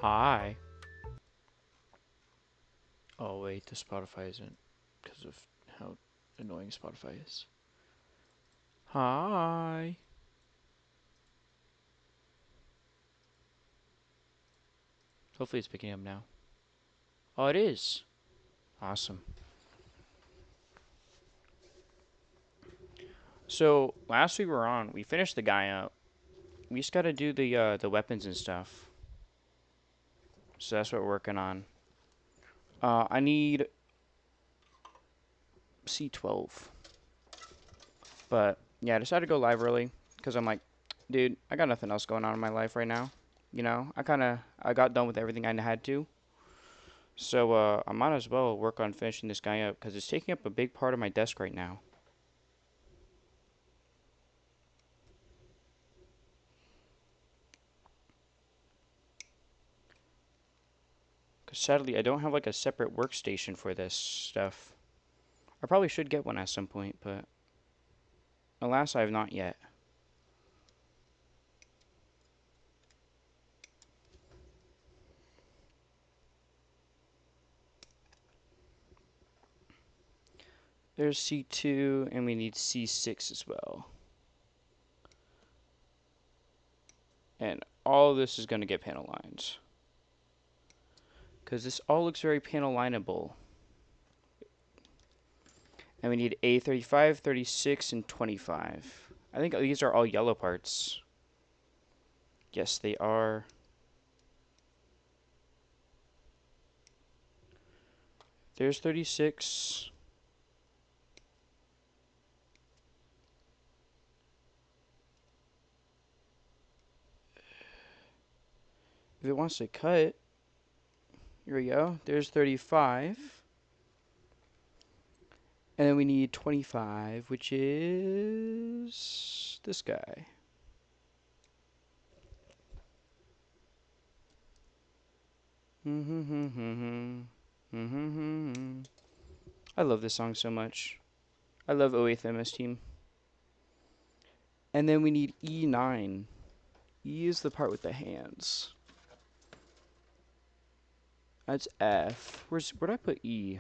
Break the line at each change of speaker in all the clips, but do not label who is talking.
Hi. Oh wait, the Spotify isn't because of how annoying Spotify is. Hi. Hopefully it's picking up now. Oh, it is. Awesome. So last we were on, we finished the guy up. We just gotta do the weapons and stuff. So that's what we're working on. I need C12. But yeah, I decided to go live early because I'm like, dude, I got nothing else going on in my life right now. You know, I got done with everything I had to. So I might as well work on finishing this guy up because it's taking up a big part of my desk right now. Because sadly, I don't have like a separate workstation for this stuff. I probably should get one at some point, but alas, I have not yet. There's C2, and we need C6 as well. And all this is going to get panel lines. Because this all looks very panel lineable. And we need A35, 36, and 25. I think these are all yellow parts. Yes, they are. There's 36. If it wants to cut, here we go. There's 35. And then we need 25, which is this guy. I love this song so much. I love 08th MS Team. And then we need E9. E is the part with the hands. That's F. Where'd I put E?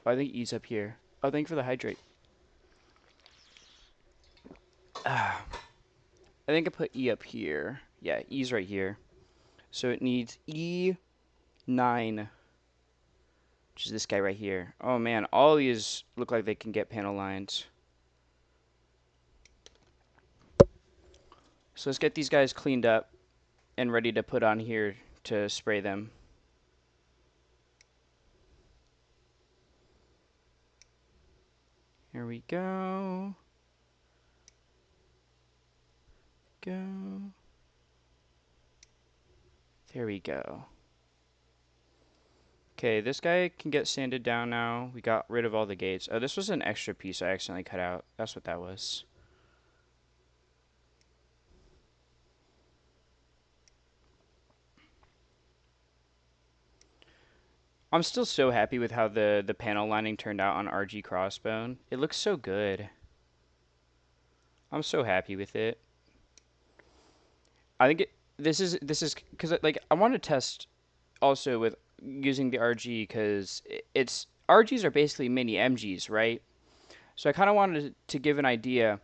Oh, I think E's up here. Oh, thank you for the hydrate. Ah, I think I put E up here. Yeah, E's right here. So it needs E9, which is this guy right here. Oh man, all these look like they can get panel lines. So let's get these guys cleaned up and ready to put on here to spray them. Here we go. Go. There we go. Okay, this guy can get sanded down now. We got rid of all the gates. Oh, this was an extra piece I accidentally cut out. That's what that was. I'm still so happy with how the panel lining turned out on RG Crossbone. It looks so good. I'm so happy with it. I think this is because like I want to test also with using the RG because it's RGs are basically mini MGs, right? So I kind of wanted to give an idea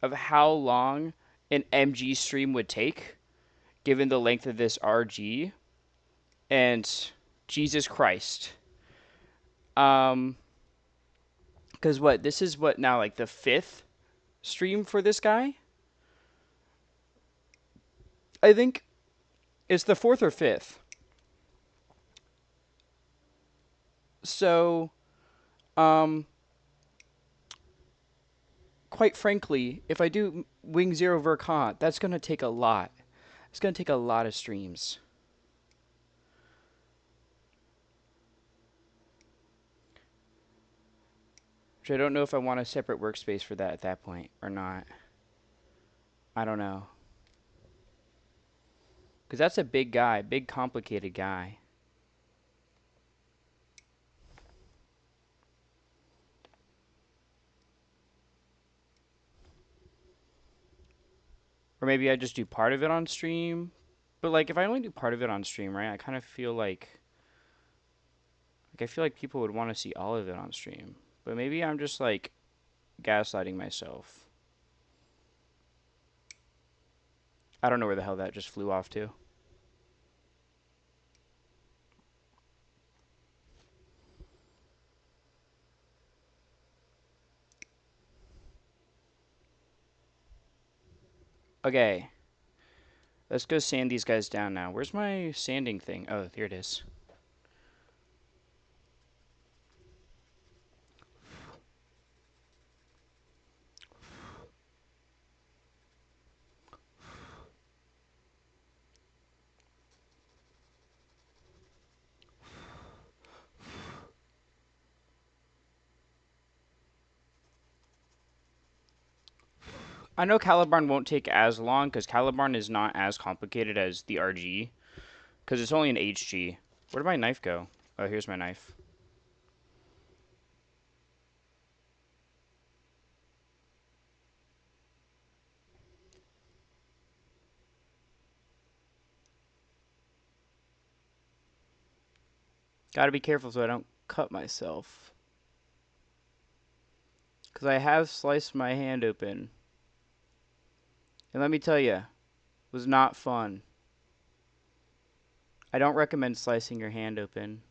of how long an MG stream would take given the length of this RG and Jesus Christ. Um, because what this is what now like the fifth stream for this guy. I think it's the fourth or fifth. So, um, quite frankly, if I do Wing Zero Verkant, that's gonna take a lot. It's gonna take a lot of streams. Which I don't know if I want a separate workspace for that at that point or not. I don't know. Because that's a big guy, big complicated guy. Or maybe I just do part of it on stream. But like, if I only do part of it on stream, right? I kind of feel like I feel like people would want to see all of it on stream. But maybe I'm just like gaslighting myself. I don't know where the hell that just flew off to. Okay, let's go sand these guys down now. Where's my sanding thing? Oh, here it is. I know Caliburn won't take as long because Caliburn is not as complicated as the RG because it's only an HG. Where did my knife go? Oh, here's my knife. Gotta be careful so I don't cut myself. Because I have sliced my hand open. And let me tell you, it was not fun. I don't recommend slicing your hand open.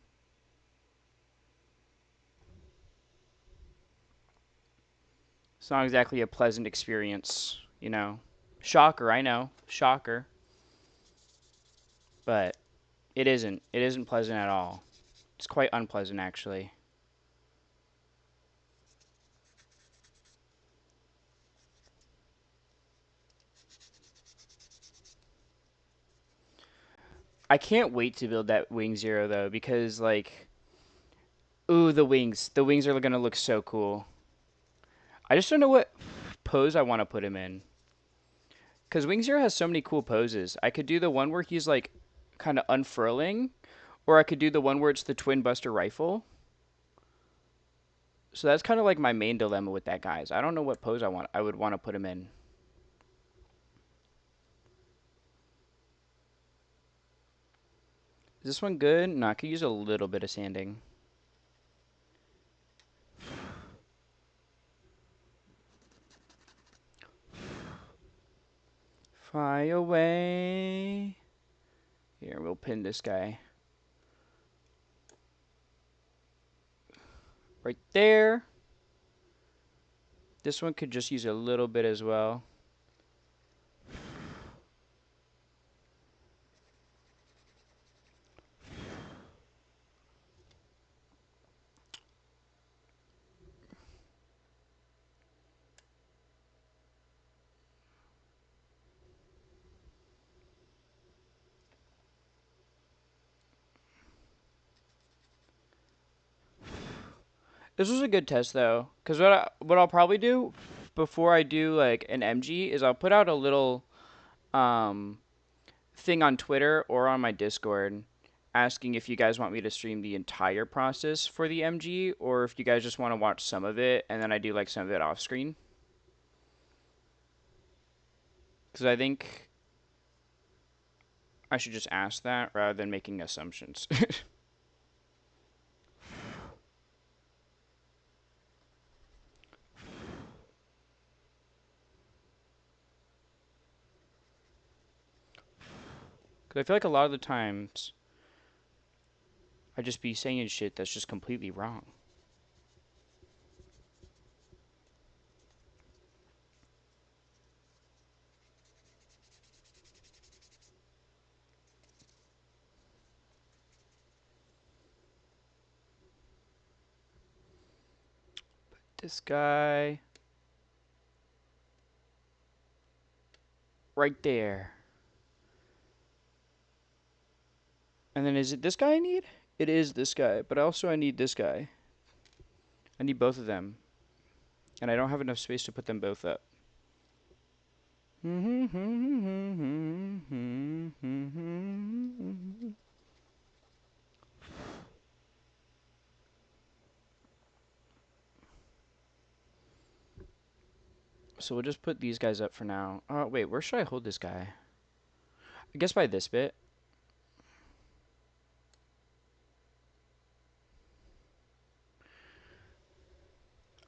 It's not exactly a pleasant experience, you know. Shocker, I know. Shocker. But it isn't. It isn't pleasant at all. It's quite unpleasant, actually. I can't wait to build that wing zero, though, because, like, ooh, the wings. The wings are going to look so cool. I just don't know what pose I want to put him in. Because Wing Zero has so many cool poses. I could do the one where he's, like, kind of unfurling, or I could do the one where it's the twin buster rifle. So that's kind of like my main dilemma with that guy. I don't know what pose I would want to put him in. Is this one good? No, I could use a little bit of sanding. Fly away. Here, we'll pin this guy. Right there. This one could just use a little bit as well. This was a good test though, because what I'll probably do before I do like an MG is I'll put out a little um thing on Twitter or on my Discord asking if you guys want me to stream the entire process for the MG or if you guys just want to watch some of it and then I do like some of it off screen. Because I think I should just ask that rather than making assumptions. Because I feel like a lot of the times I just be saying shit that's just completely wrong. This guy right there. And then is it this guy I need? It is this guy, but also I need this guy. I need both of them. And I don't have enough space to put them both up. So we'll just put these guys up for now. Oh, wait, where should I hold this guy? I guess by this bit.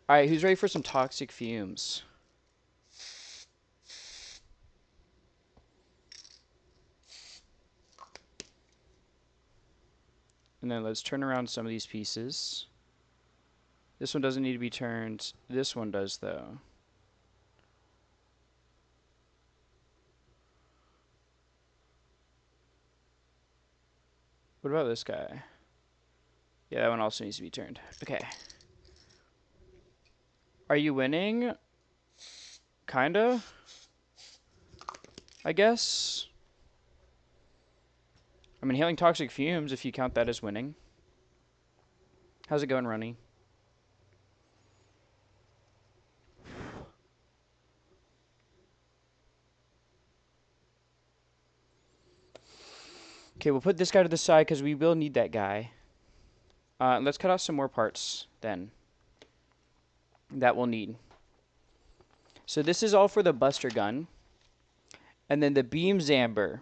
All right, who's ready for some toxic fumes? And then let's turn around some of these pieces. This one doesn't need to be turned. This one does, though. What about this guy? Yeah, that one also needs to be turned. Okay. Are you winning? Kinda, I guess. I'm inhaling toxic fumes if you count that as winning. How's it going, Ronnie? Okay, we'll put this guy to the side because we will need that guy. Let's cut off some more parts then that we'll need. So this is all for the Buster gun. And then the beam Zamber.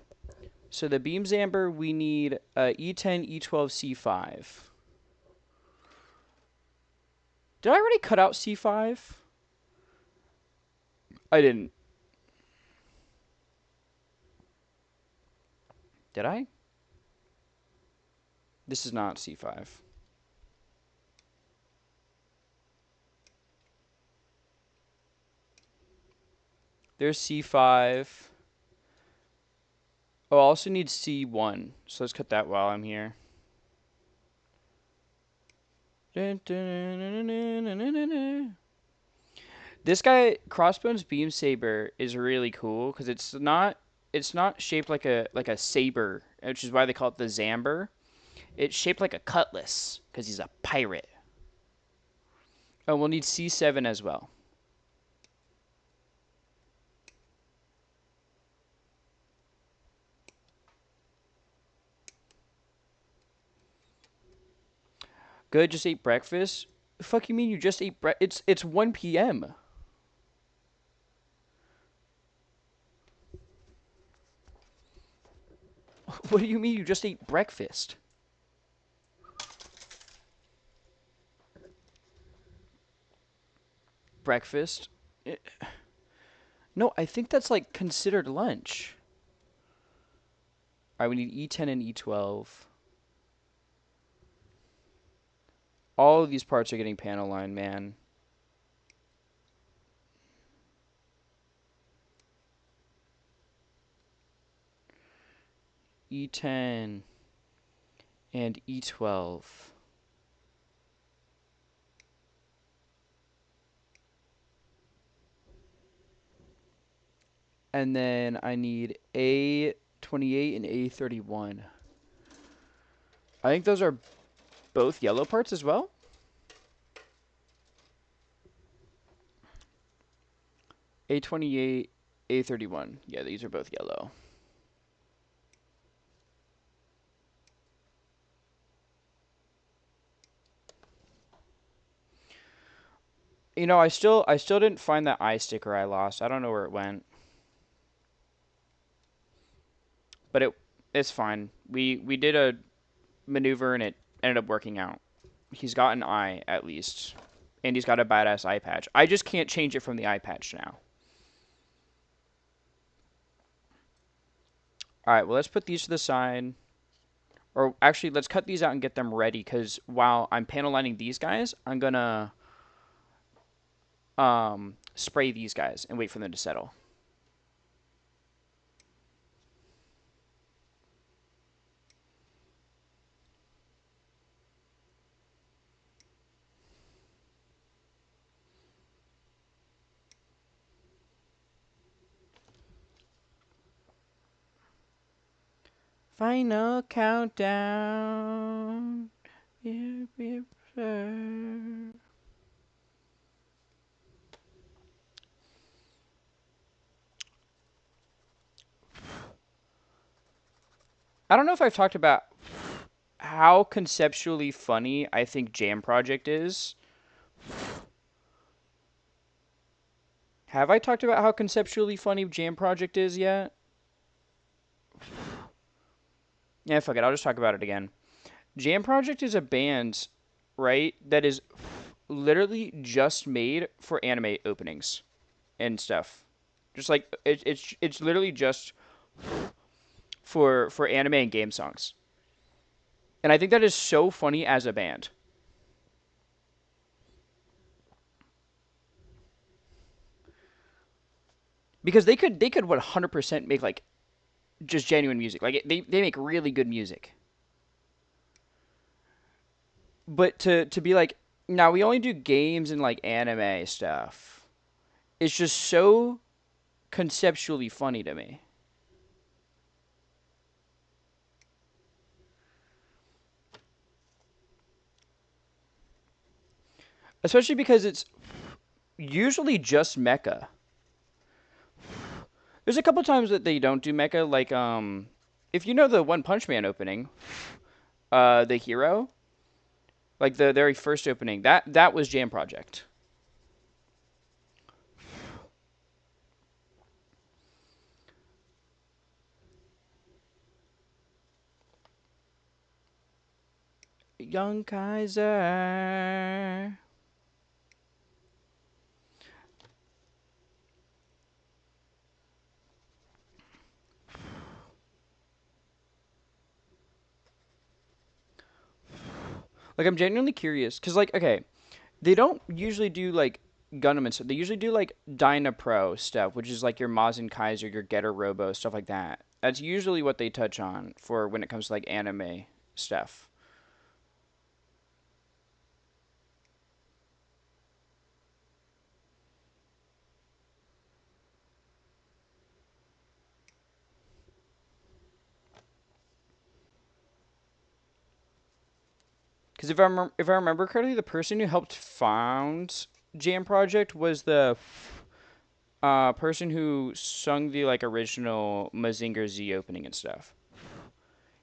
So the beam Zamber, we need E10, E12, C5. Did I already cut out C5? I didn't. Did I? This is not C5. There's C5. Oh, I also need C1. So let's cut that while I'm here. This guy, Crossbone's Beam Saber, is really cool because it's not shaped like a saber, which is why they call it the Zamber. It's shaped like a cutlass because he's a pirate. Oh, we'll need C7 as well. Good, just ate breakfast. The fuck you mean you just ate it's 1 p.m. What do you mean you just ate breakfast? Breakfast? No, I think that's like considered lunch. All right, we need E10 and E12. All of these parts are getting panel line, man. E10 and E12. And then I need A28 and A31. I think those are both yellow parts as well. A28, A31. Yeah, these are both yellow. You know, I still didn't find that eye sticker I lost. I don't know where it went. But it's fine. We did a maneuver and it ended up working out. He's got an eye at least. And he's got a badass eye patch. I just can't change it from the eye patch now. Alright, well let's put these to the side. Or actually, let's cut these out and get them ready, because while I'm panel lining these guys, I'm gonna spray these guys and wait for them to settle. Final countdown. I don't know if I've talked about how conceptually funny I think Jam Project is. Have I talked about how conceptually funny Jam Project is yet? Yeah, fuck it. I'll just talk about it again. Jam Project is a band, right, that is literally just made for anime openings and stuff. Just like it's literally just for anime and game songs. And I think that is so funny as a band. Because they could 100% make like just genuine music. Like they make really good music. But to be like, now we only do games and like anime stuff. It's just so conceptually funny to me. Especially because it's usually just mecha. There's a couple times that they don't do mecha, like if you know the One Punch Man opening, the hero, like the very first opening, that was Jam Project. Young Kaiser. Like I'm genuinely curious, cause like okay, they don't usually do like Gundam and stuff. They usually do like Dyna Pro stuff, which is like your Mazen Kaiser, your Getter Robo, stuff like that. That's usually what they touch on for when it comes to like anime stuff. Because if I remember correctly, the person who helped found Jam Project was the person who sung the like original Mazinger Z opening and stuff.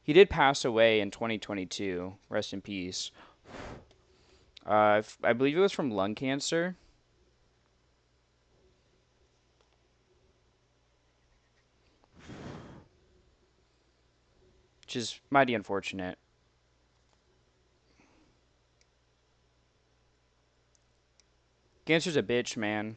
He did pass away in 2022. Rest in peace. I believe it was from lung cancer, which is mighty unfortunate. Cancer's a bitch, man.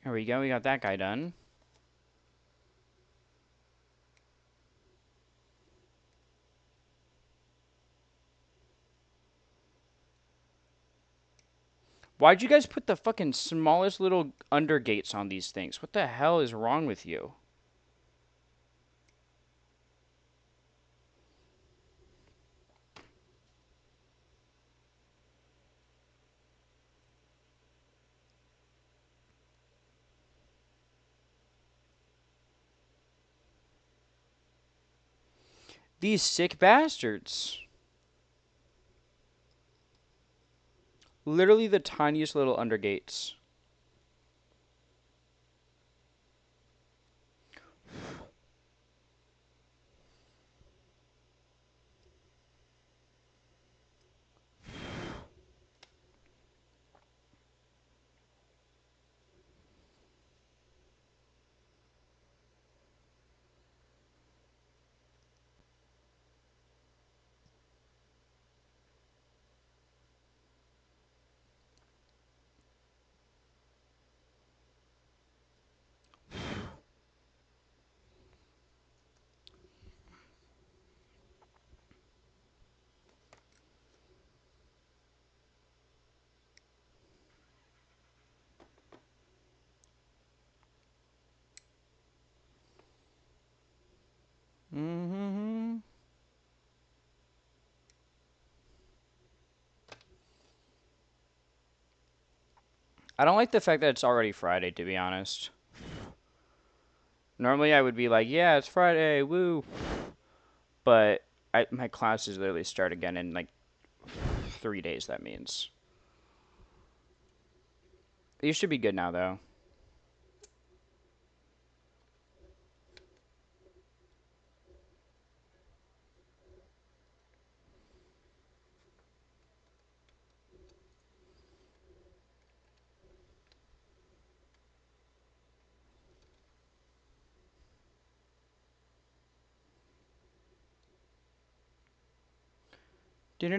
There we go. We got that guy done. Why'd you guys put the fucking smallest little undergates on these things? What the hell is wrong with you? These sick bastards. Literally the tiniest little undergates. Mm-hmm. I don't like the fact that it's already Friday, to be honest. Normally I would be like, yeah, it's Friday, woo. But my classes literally start again in like 3 days, that means. You should be good now, though. Is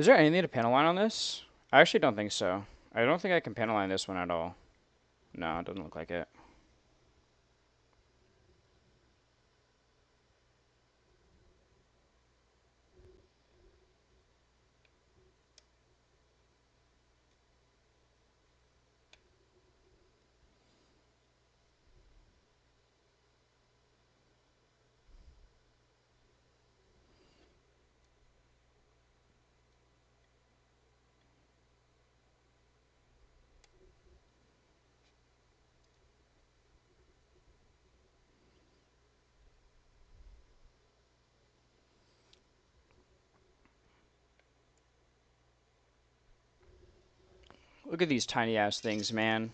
there anything to panel line on this? I actually don't think so. I don't think I can panel line this one at all. No, it doesn't look like it. Look at these tiny ass things, man.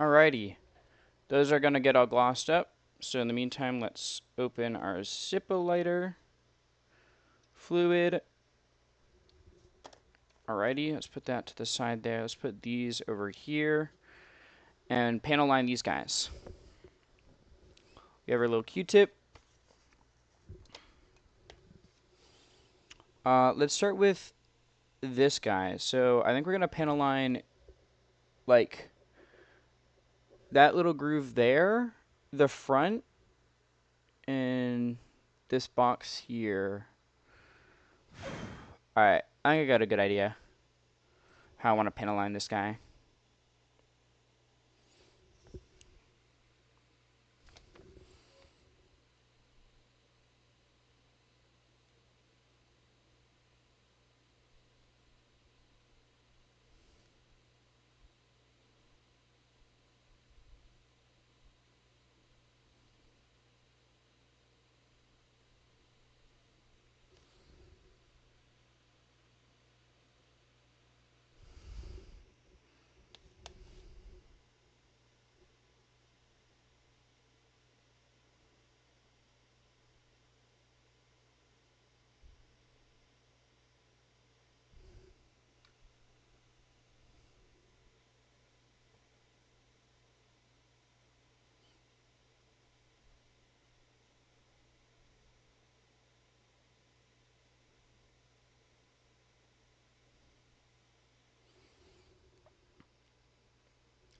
Alrighty. Those are going to get all glossed up. So in the meantime, let's open our Zippo lighter. Fluid. Alrighty, let's put that to the side there. Let's put these over here. And panel line these guys. We have our little Q-tip. Let's start with this guy. So I think we're going to panel line like that little groove there, the front, and this box here. Alright, I think I got a good idea how I want to panel line this guy.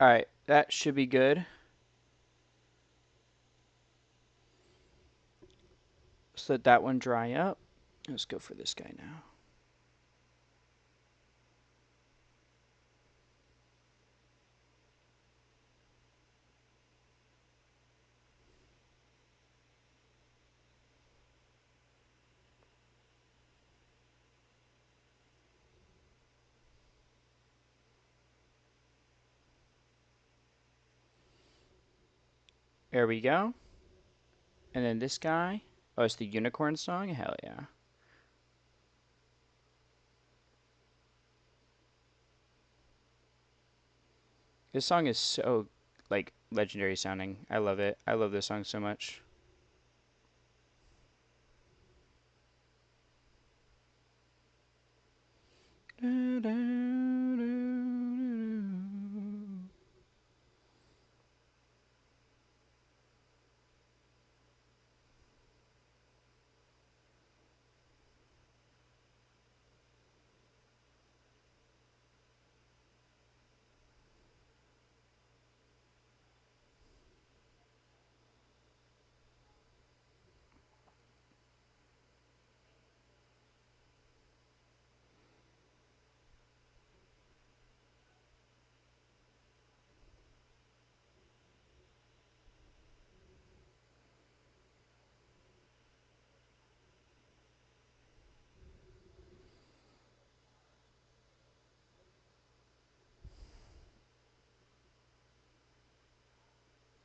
Alright, that should be good. Let's let that one dry up. Let's go for this guy now. There we go. And then this guy. Oh, it's the unicorn song? Hell yeah. This song is so, like, legendary sounding. I love it. I love this song so much.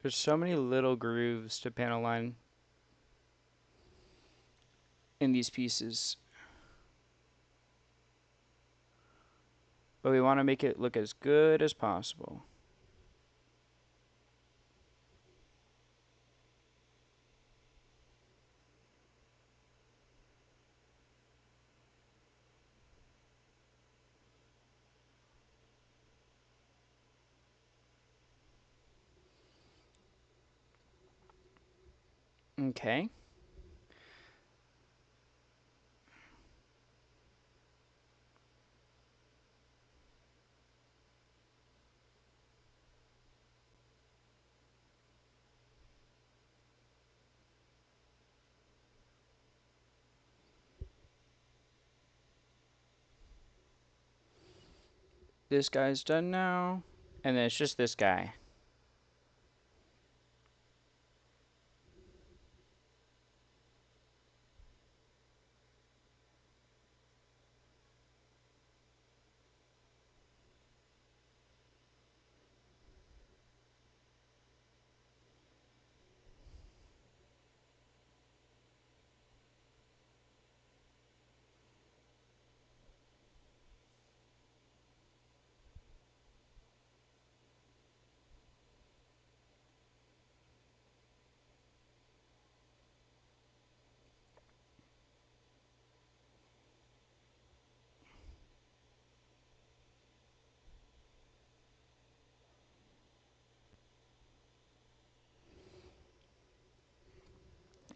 There's so many little grooves to panel line in these pieces. But we want to make it look as good as possible. Okay. This guy's done now. And then it's just this guy.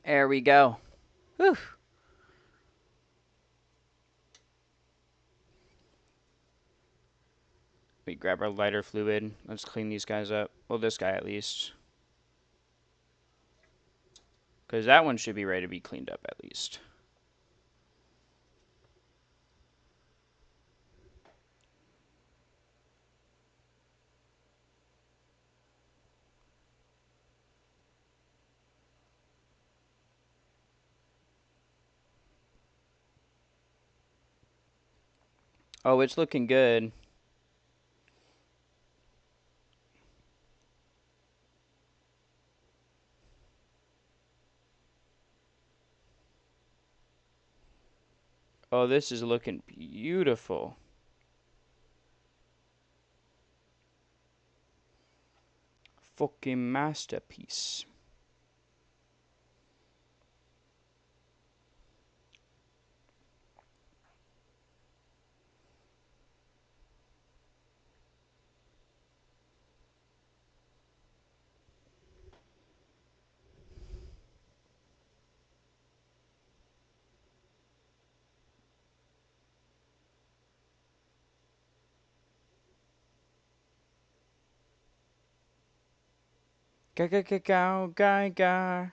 There we go. Whew. We grab our lighter fluid. Let's clean these guys up. Well, this guy at least. Because that one should be ready to be cleaned up at least. Oh, it's looking good. Oh, this is looking beautiful. Fucking masterpiece. Ga.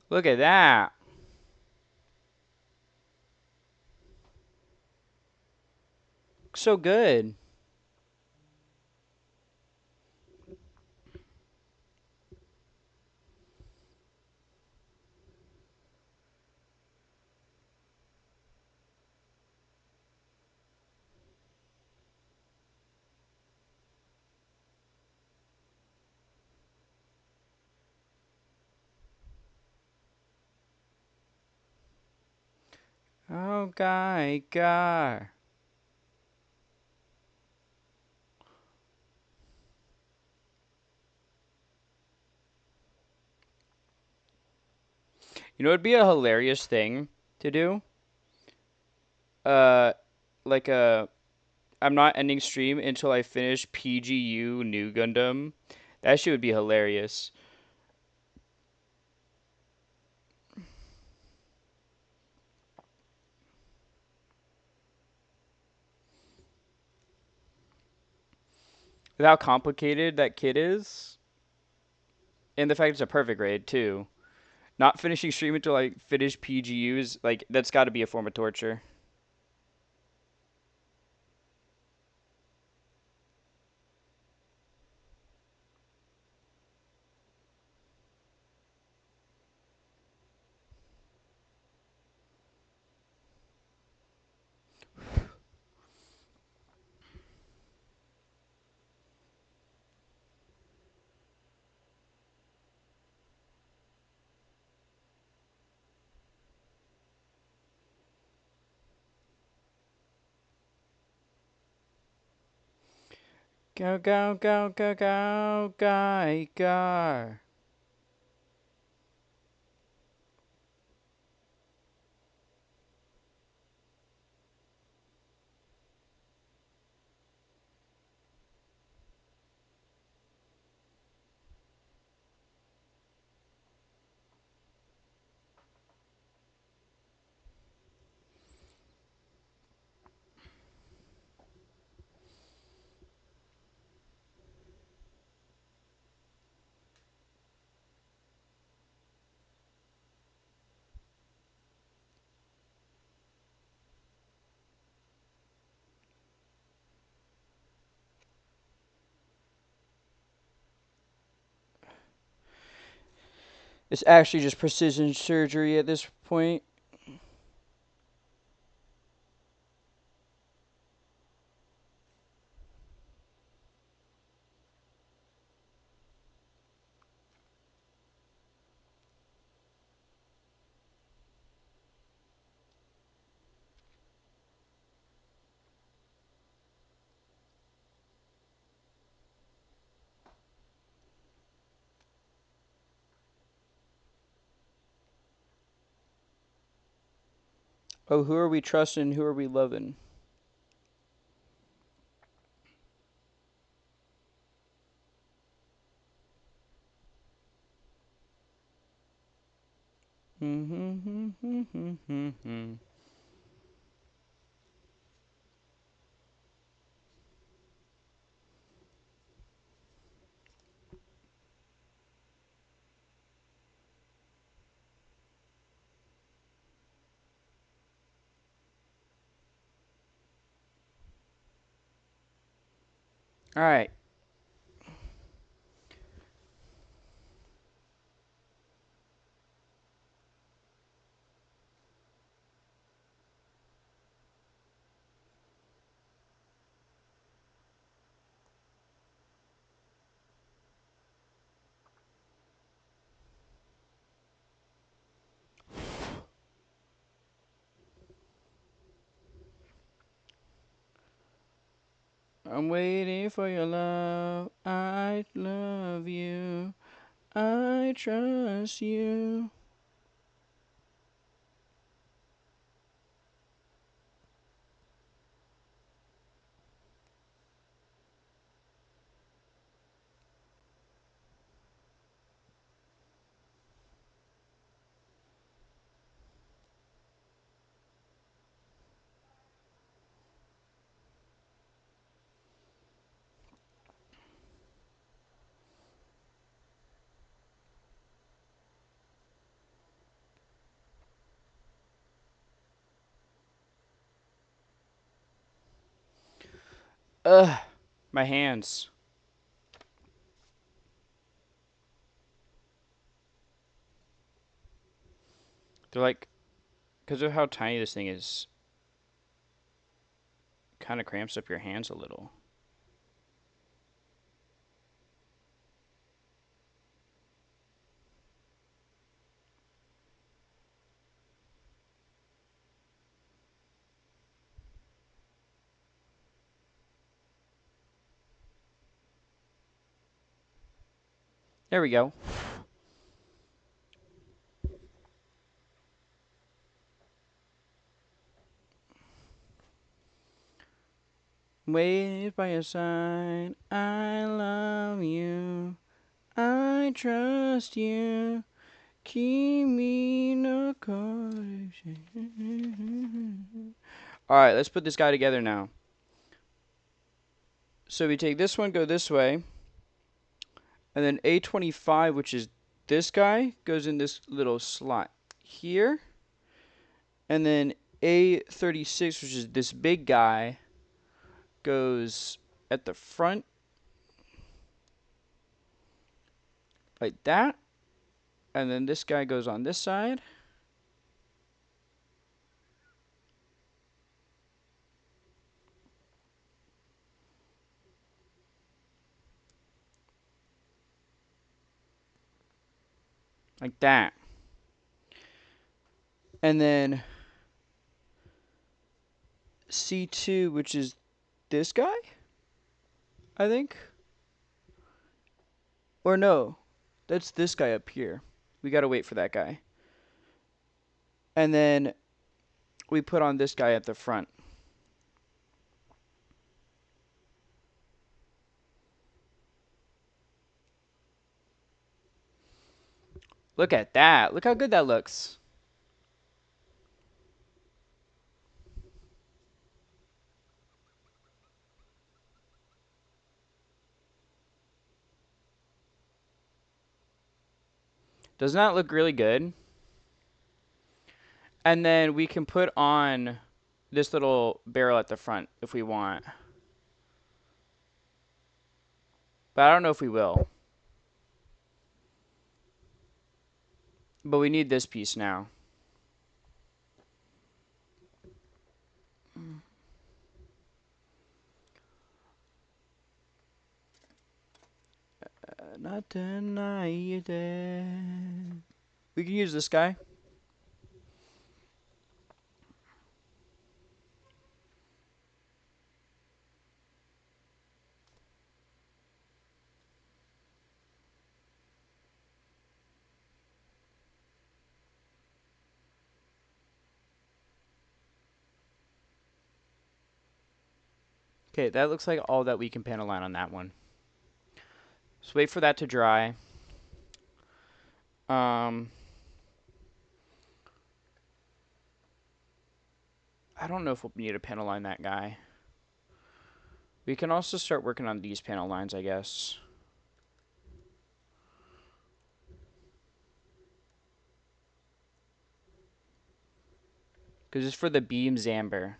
Look at that. So good. Oh, guy. You know, it'd be a hilarious thing to do. Uh, like I'm not ending stream until I finish PGU New Gundam. That shit would be hilarious. With how complicated that kit is, and the fact it's a perfect grade too. Not finishing stream until I finish PGUs, like that's got to be a form of torture. Go go go go go, Geiger. It's actually just precision surgery at this point. Oh, who are we trusting? Who are we loving? All right. I'm waiting for your love. I love you. I trust you. Ugh, my hands. They're like, because of how tiny this thing is, kind of cramps up your hands a little. There we go. Wait by your side. I love you. I trust you. Keep me in a cottage. Alright, let's put this guy together now. So we take this one, go this way. And then A25, which is this guy, goes in this little slot here. And then A36, which is this big guy, goes at the front. Like that. And then this guy goes on this side. Like that. And then C2, which is this guy, I think. Or no, that's this guy up here. We gotta wait for that guy. And then we put on this guy at the front. Look at that. Look how good that looks. Doesn't that look really good? And then we can put on this little barrel at the front if we want. But I don't know if we will. But we need this piece now. Not tonight. We can use this guy. Okay, that looks like all that we can panel line on that one. So wait for that to dry. I don't know if we'll need to panel line that guy. We can also start working on these panel lines, I guess. Because it's for the beams amber.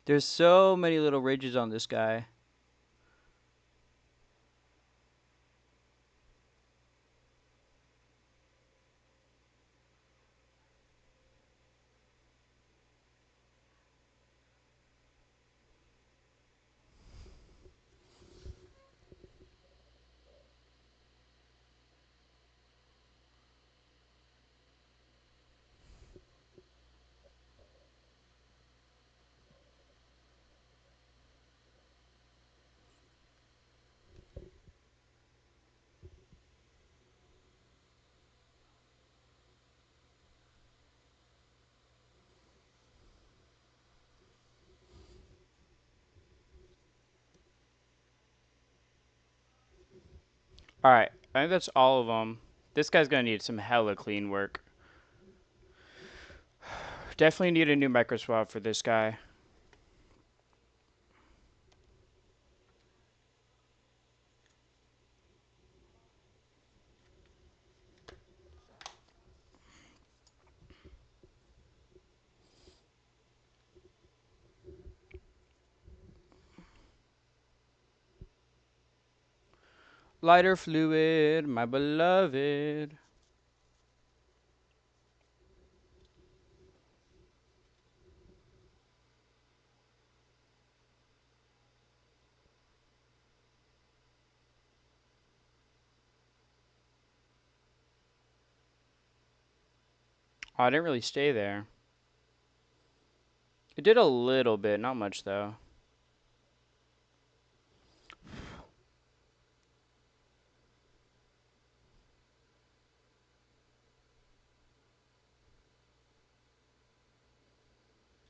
There's so many little ridges on this guy. Alright, I think that's all of them. This guy's going to need some hella clean work. Definitely need a new micro swab for this guy. Lighter fluid, my beloved. Oh, I didn't really stay there. It did a little bit, not much though.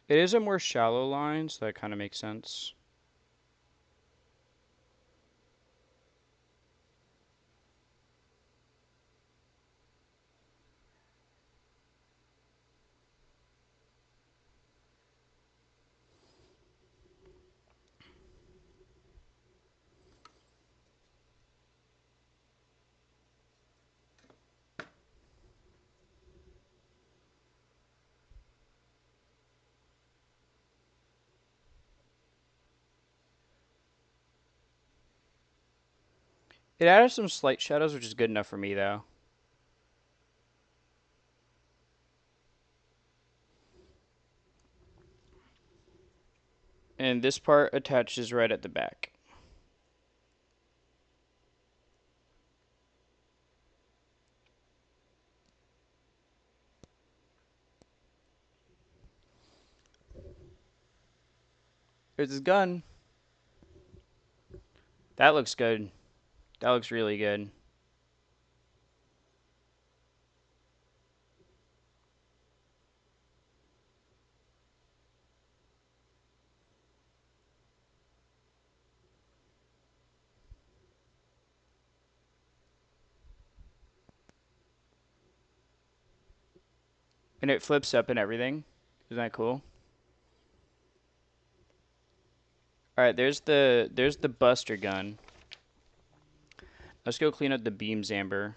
It is a more shallow line, so that kind of makes sense. It added some slight shadows, which is good enough for me though. And this part attaches right at the back. There's his gun. That looks good. That looks really good. And it flips up and everything. Isn't that cool? All right, there's the Buster gun. Let's go clean up the beams, Amber.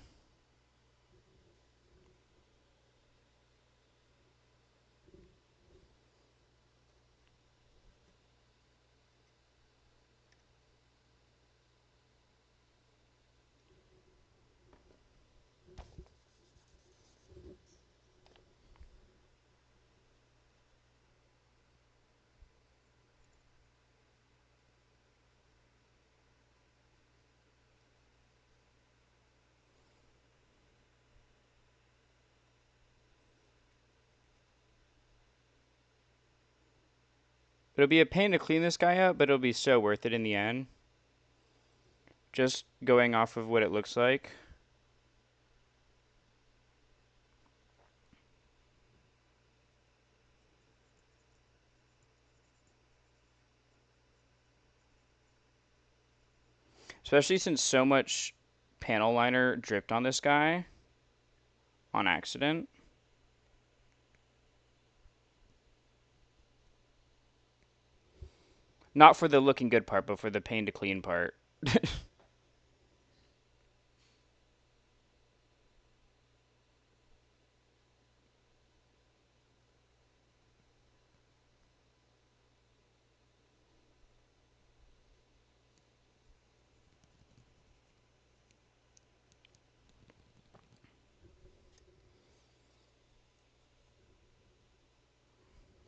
It'll be a pain to clean this guy up, but it'll be so worth it in the end. Just going off of what it looks like. Especially since so much panel liner dripped on this guy on accident. Not for the looking good part, but for the pain to clean part.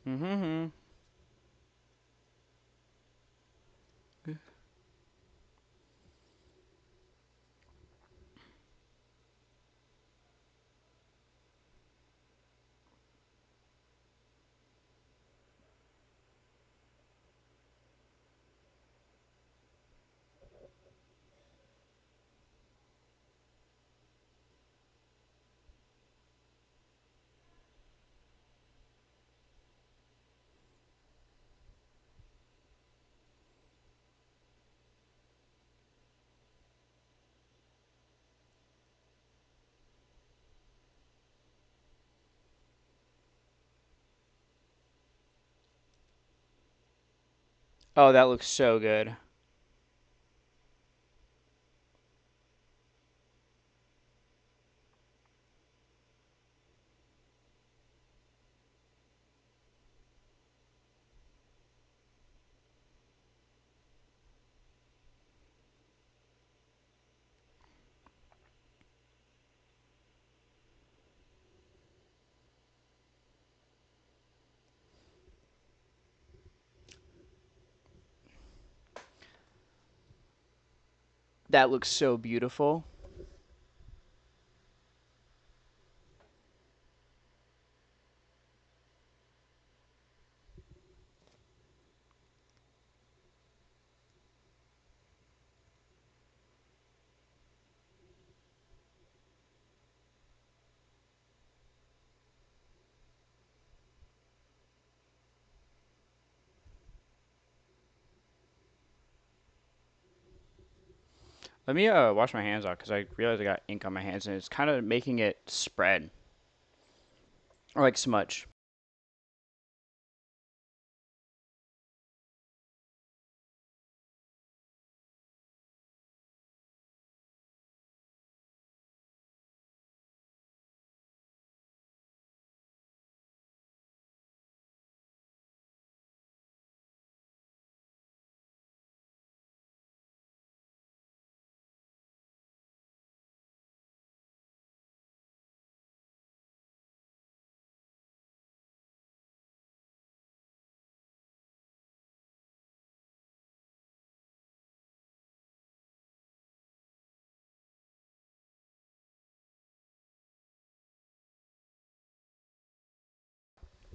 Mm-hmm. Oh, that looks so good. That looks so beautiful. Let me wash my hands off because I realized I got ink on my hands and it's kind of making it spread or like smudge.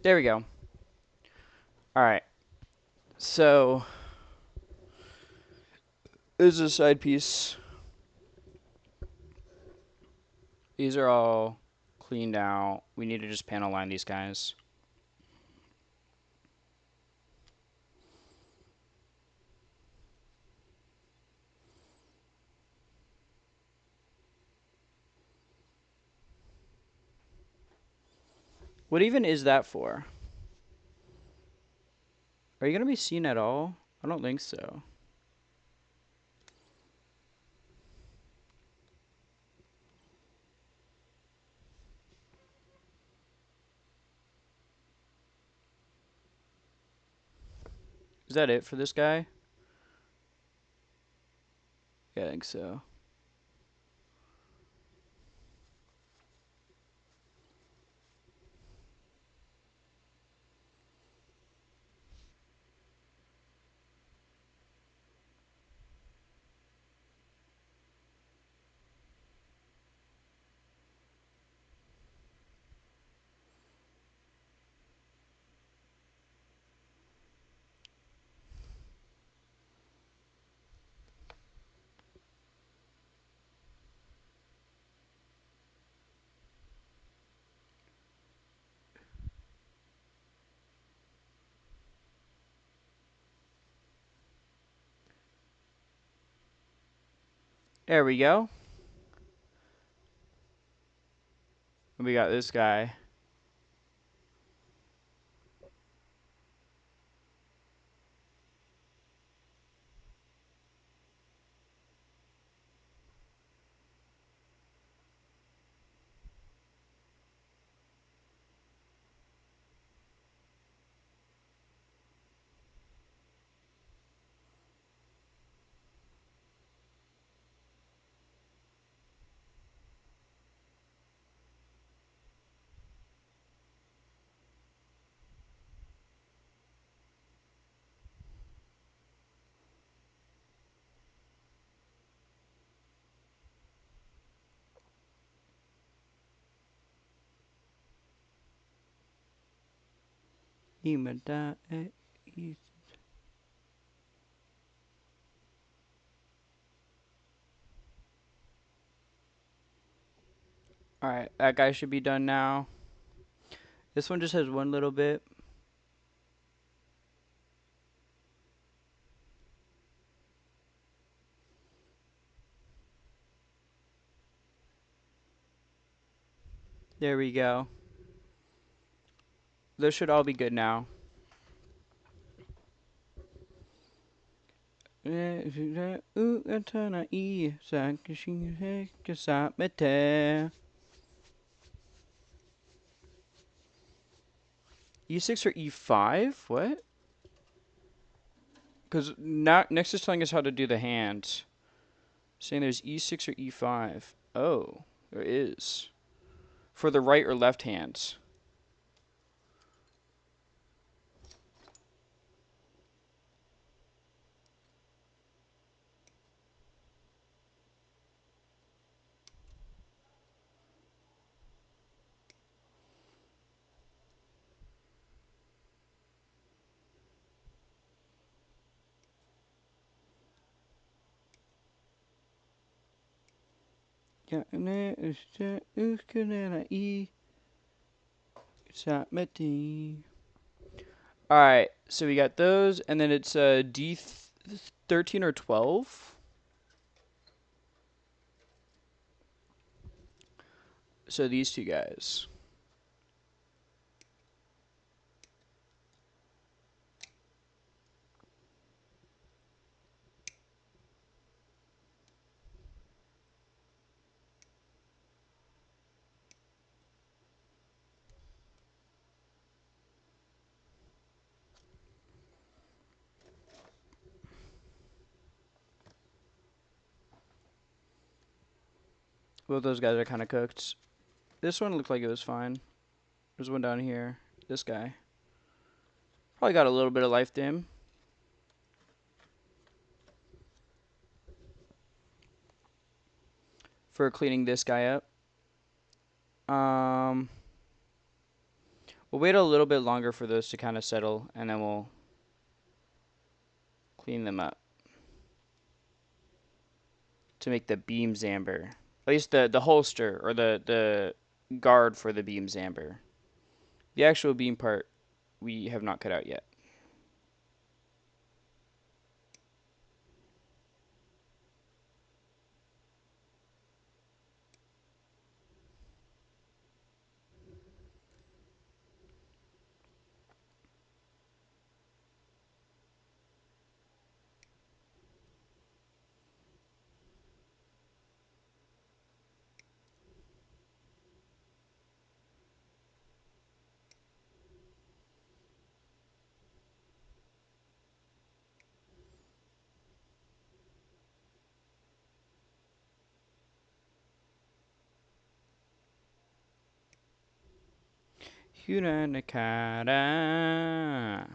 There we go. All right. So this is a side piece. These are all cleaned out. We need to just panel line these guys. What even is that for? Are you going to be seen at all? I don't think so. Is that it for this guy? Yeah, I think so. There we go. We got this guy. Alright, that guy should be done now. This one just has one little bit. There we go. Those should all be good now. E6 or E5? What? Because next is telling us how to do the hand. Saying there's E6 or E5. Oh, there is. For the right or left hands. Alright, so we got those, and then it's D13 or 12. So these two guys. Both those guys are kind of cooked. This one looked like it was fine. There's one down here. This guy. Probably got a little bit of life to him. For cleaning this guy up. We'll wait a little bit longer for those to kind of settle, and then we'll clean them up. To make the beams amber. At least the holster, or the guard for the beams amber. The actual beam part, we have not cut out yet. Huna Nakata.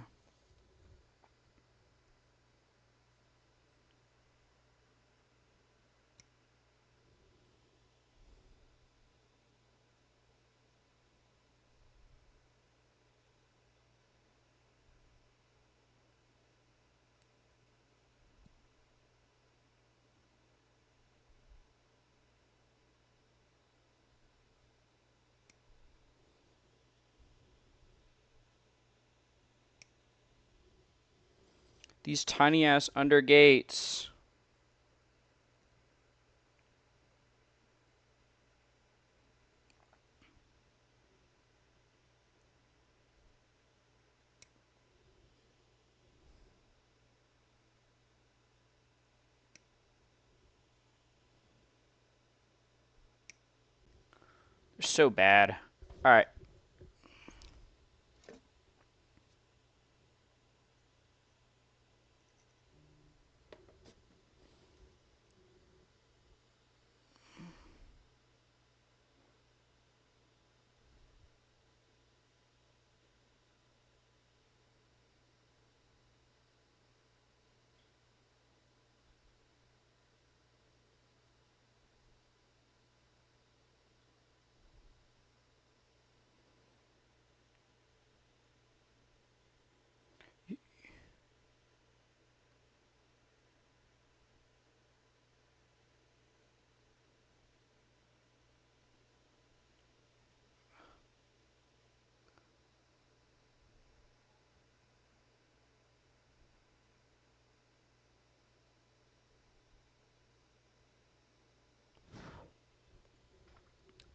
These tiny ass under gates. They're so bad. Alright.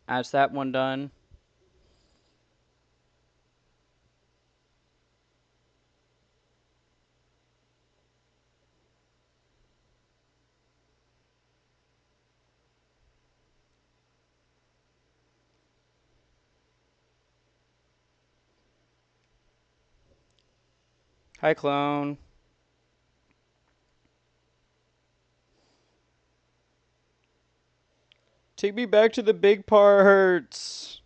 That's that one done. Hi, clone. Take me back to the big parts.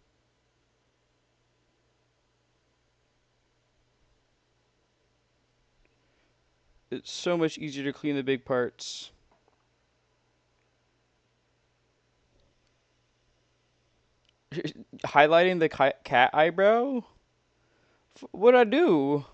It's so much easier to clean the big parts. Highlighting the cat eyebrow? What'd I do?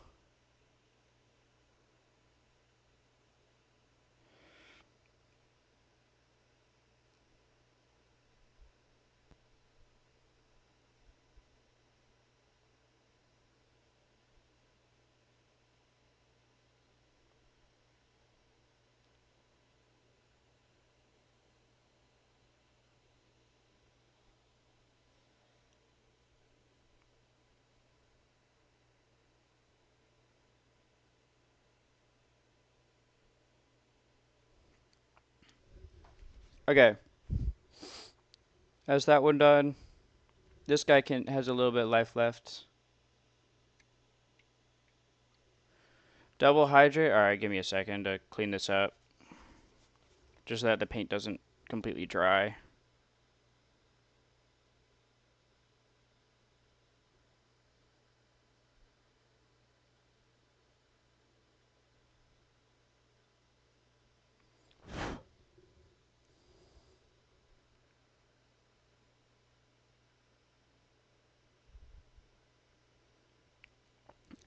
Okay, that's that one done. This guy has a little bit of life left. Double hydrate. All right, give me a second to clean this up, just so that the paint doesn't completely dry.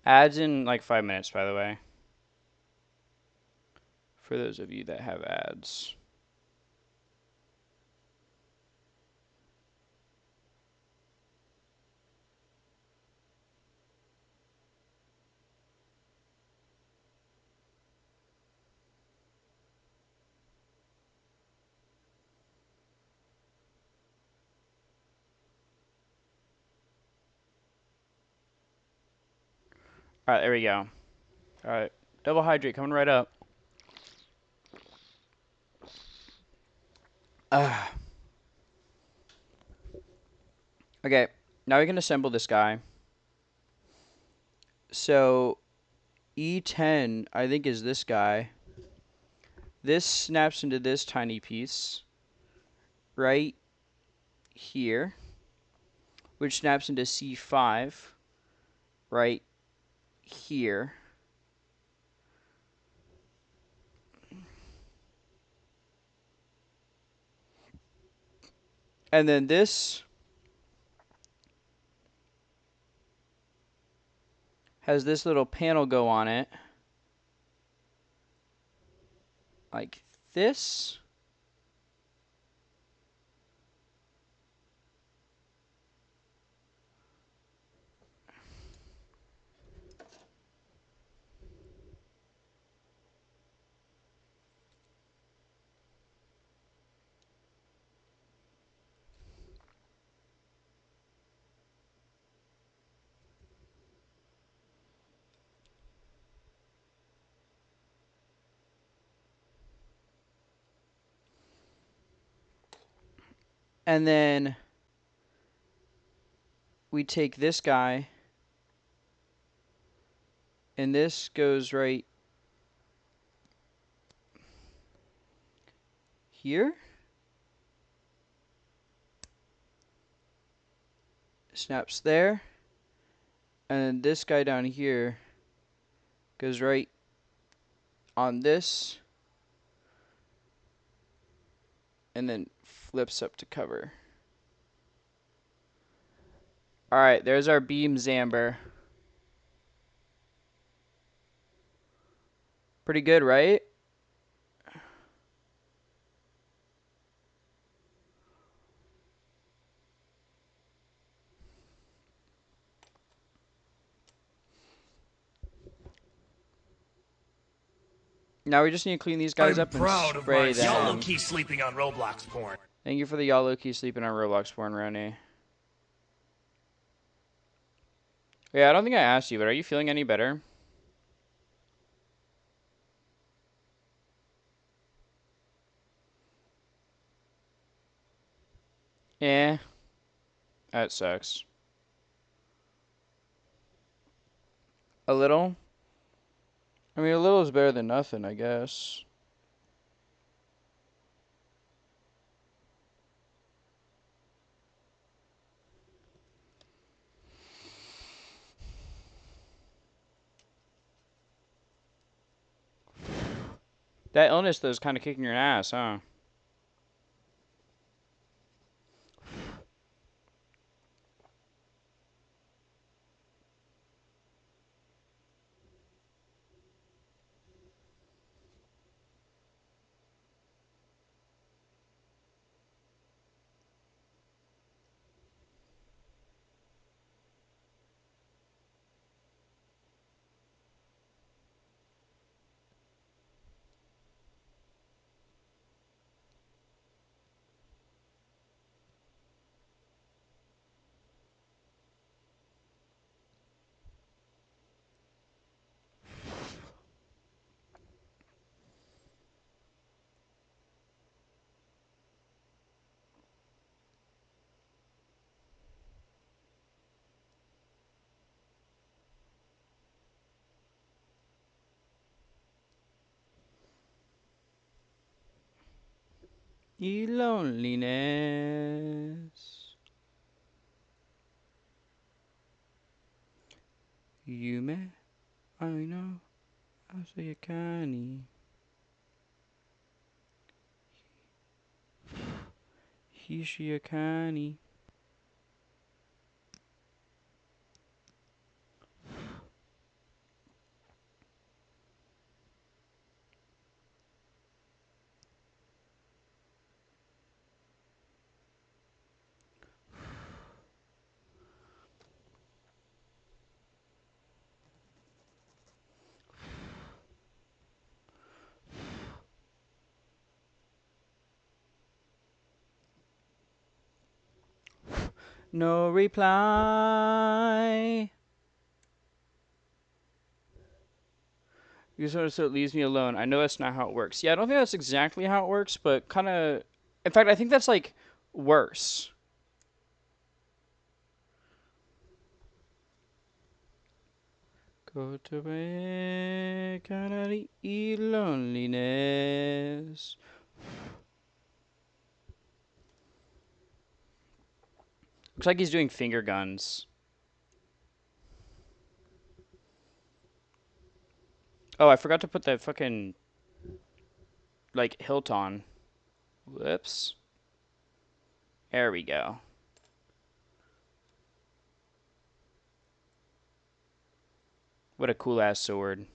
Ads in like 5 minutes, by the way, for those of you that have ads. All right, there we go. All right, double hydrate coming right up. Okay, now we can assemble this guy. So E10, I think, is this guy. This snaps into this tiny piece right here, which snaps into C5 right here. And then this has this little panel go on it, like this. And then we take this guy, and this goes right here. Snaps there. And then this guy down here goes right on this, and then flips up to cover. All right, there's our beam Zamber. Pretty good, right? Now we just need to clean these guys up and spray them.
Y'all low-key sleeping on Roblox porn.
Thank you for the y'all low-key sleeping on Roblox porn, Ronnie. Yeah, I don't think I asked you, but are you feeling any better? Yeah. That sucks. A little? I mean, a little is better than nothing, I guess. That illness, though, is kind of kicking your ass, huh? ye loneliness. Yume, I know, I say a kani. Hishi a kani. No reply. You sort of so it leaves me alone. I know that's not how it works. Yeah, I don't think that's exactly how it works, but kind of. In fact, I think that's like worse. Go to bed, kinda loneliness. Looks like he's doing finger guns. Oh, I forgot to put that fucking like hilt on. Whoops. There we go. What a cool ass sword.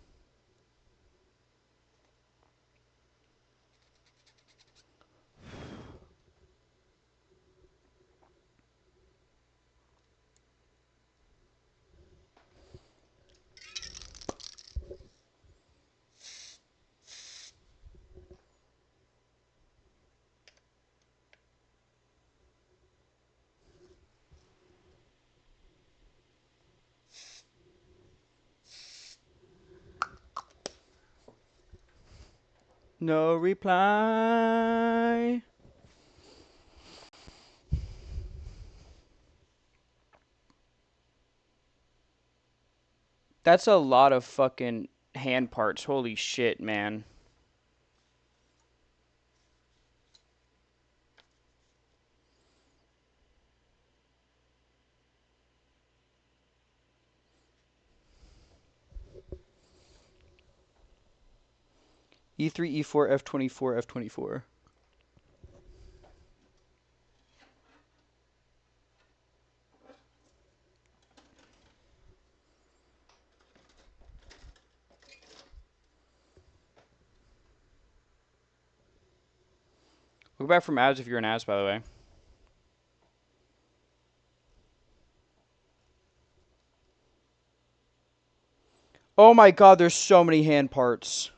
No reply. That's a lot of fucking hand parts. Holy shit, man. E3, E4, F24, F24. Look back from ads if you're an ass, by the way. Oh my god, there's so many hand parts.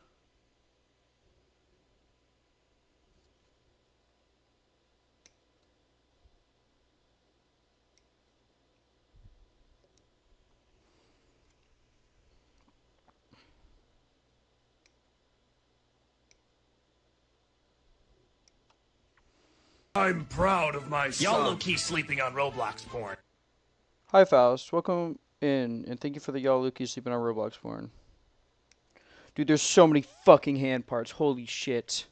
I'm proud of my son. Y'all low-key sleeping on Roblox porn.
Hi, Faust. Welcome in, and thank you for the y'all Lukey sleeping on Roblox porn. Dude, there's so many fucking hand parts. Holy shit.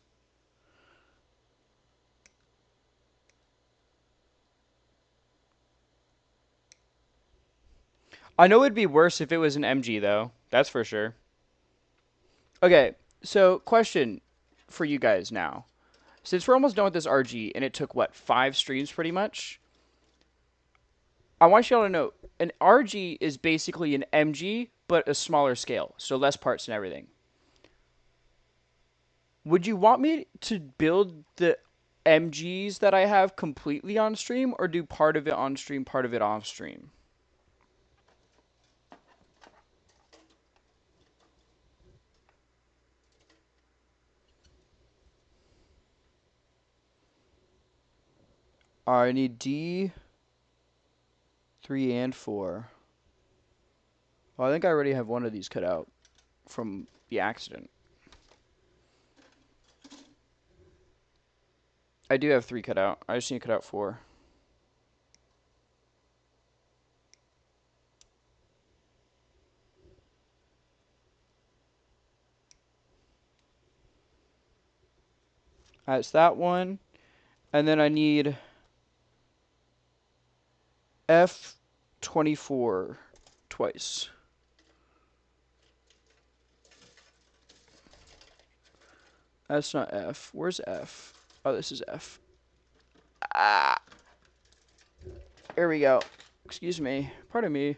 I know it'd be worse if it was an MG, though. That's for sure. Okay, so question for you guys now. Since we're almost done with this RG, and it took, what, 5 streams pretty much? I want y'all to know, an RG is basically an MG, but a smaller scale, so less parts and everything. Would you want me to build the MGs that I have completely on stream, or do part of it on stream, part of it off stream? I need D, 3 and 4. Well, I think I already have one of these cut out from the accident. I do have 3 cut out. I just need to cut out 4. That's that one. And then I need F24 twice. That's not F. Where's F? Oh, this is F. Ah, here we go. Excuse me. Pardon me.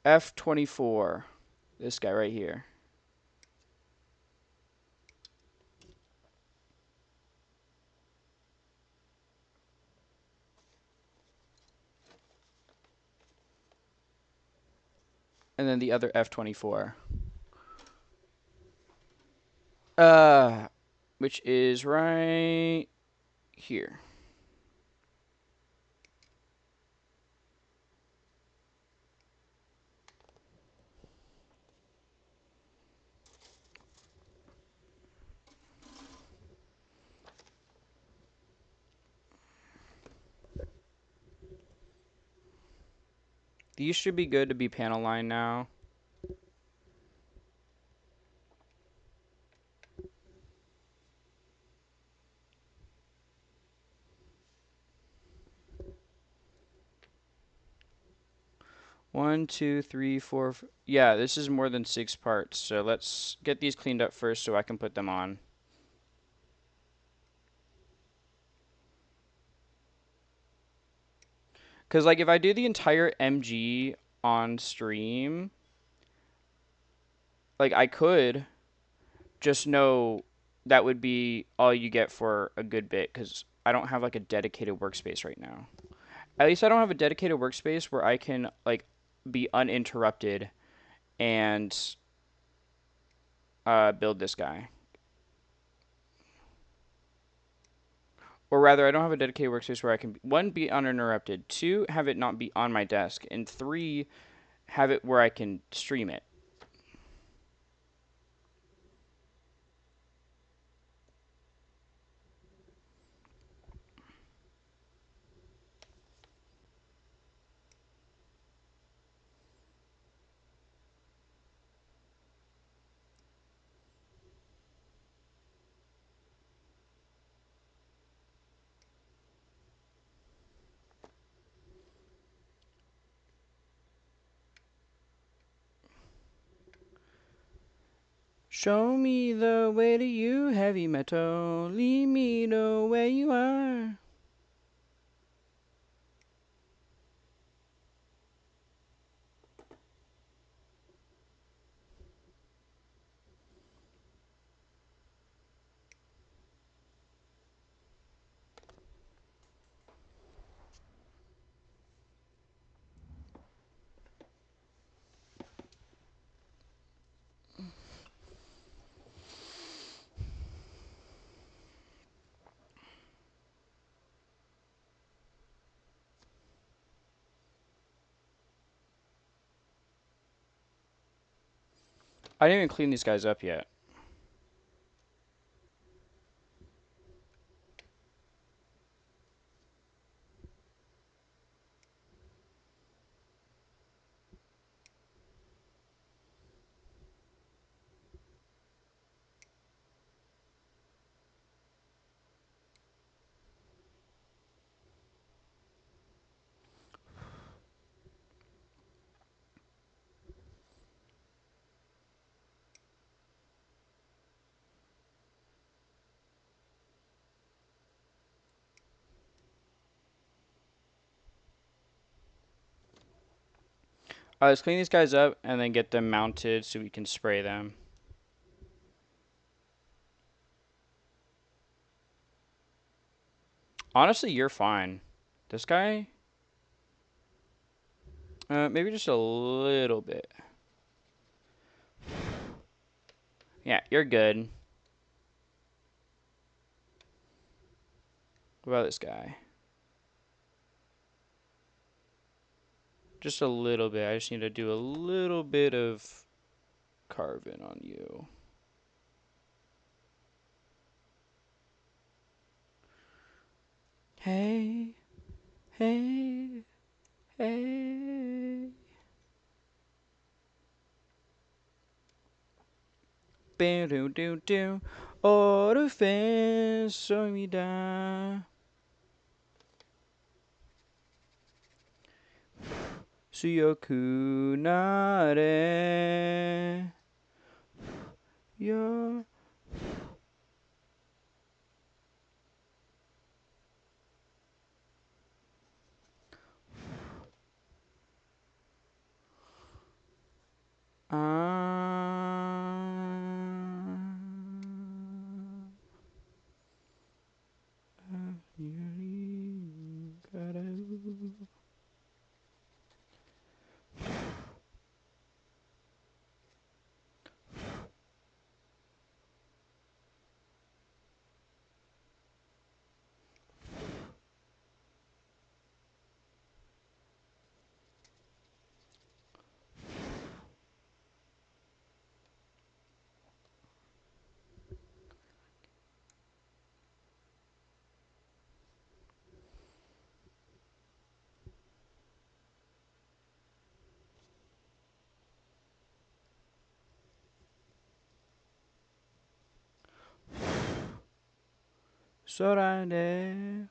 F24. This guy right here. And then the other F24. Which is right here. These should be good to be panel line now. One, two, three, four. Yeah, this is more than 6 parts. So let's get these cleaned up first so I can put them on. Because, like, if I do the entire MG on stream, like, I could just know that would be all you get for a good bit. Because I don't have, like, a dedicated workspace right now. At least I don't have a dedicated workspace where I can, like, be uninterrupted and build this guy. Or rather, I don't have a dedicated workspace where I can, one, be uninterrupted, two, have it not be on my desk, and three, have it where I can stream it. Show me the way to you, heavy metal. Lead me to where you are. I didn't even clean these guys up yet. Let's clean these guys up and then get them mounted so we can spray them. Honestly, you're fine. This guy? Maybe just a little bit. Yeah, you're good. What about this guy? Just a little bit. I just need to do a little bit of carving on you. Hey, hey, hey. Bam, do, do, do. Oh, the fans saw me die. Suyoku nare. Yo. Sorande.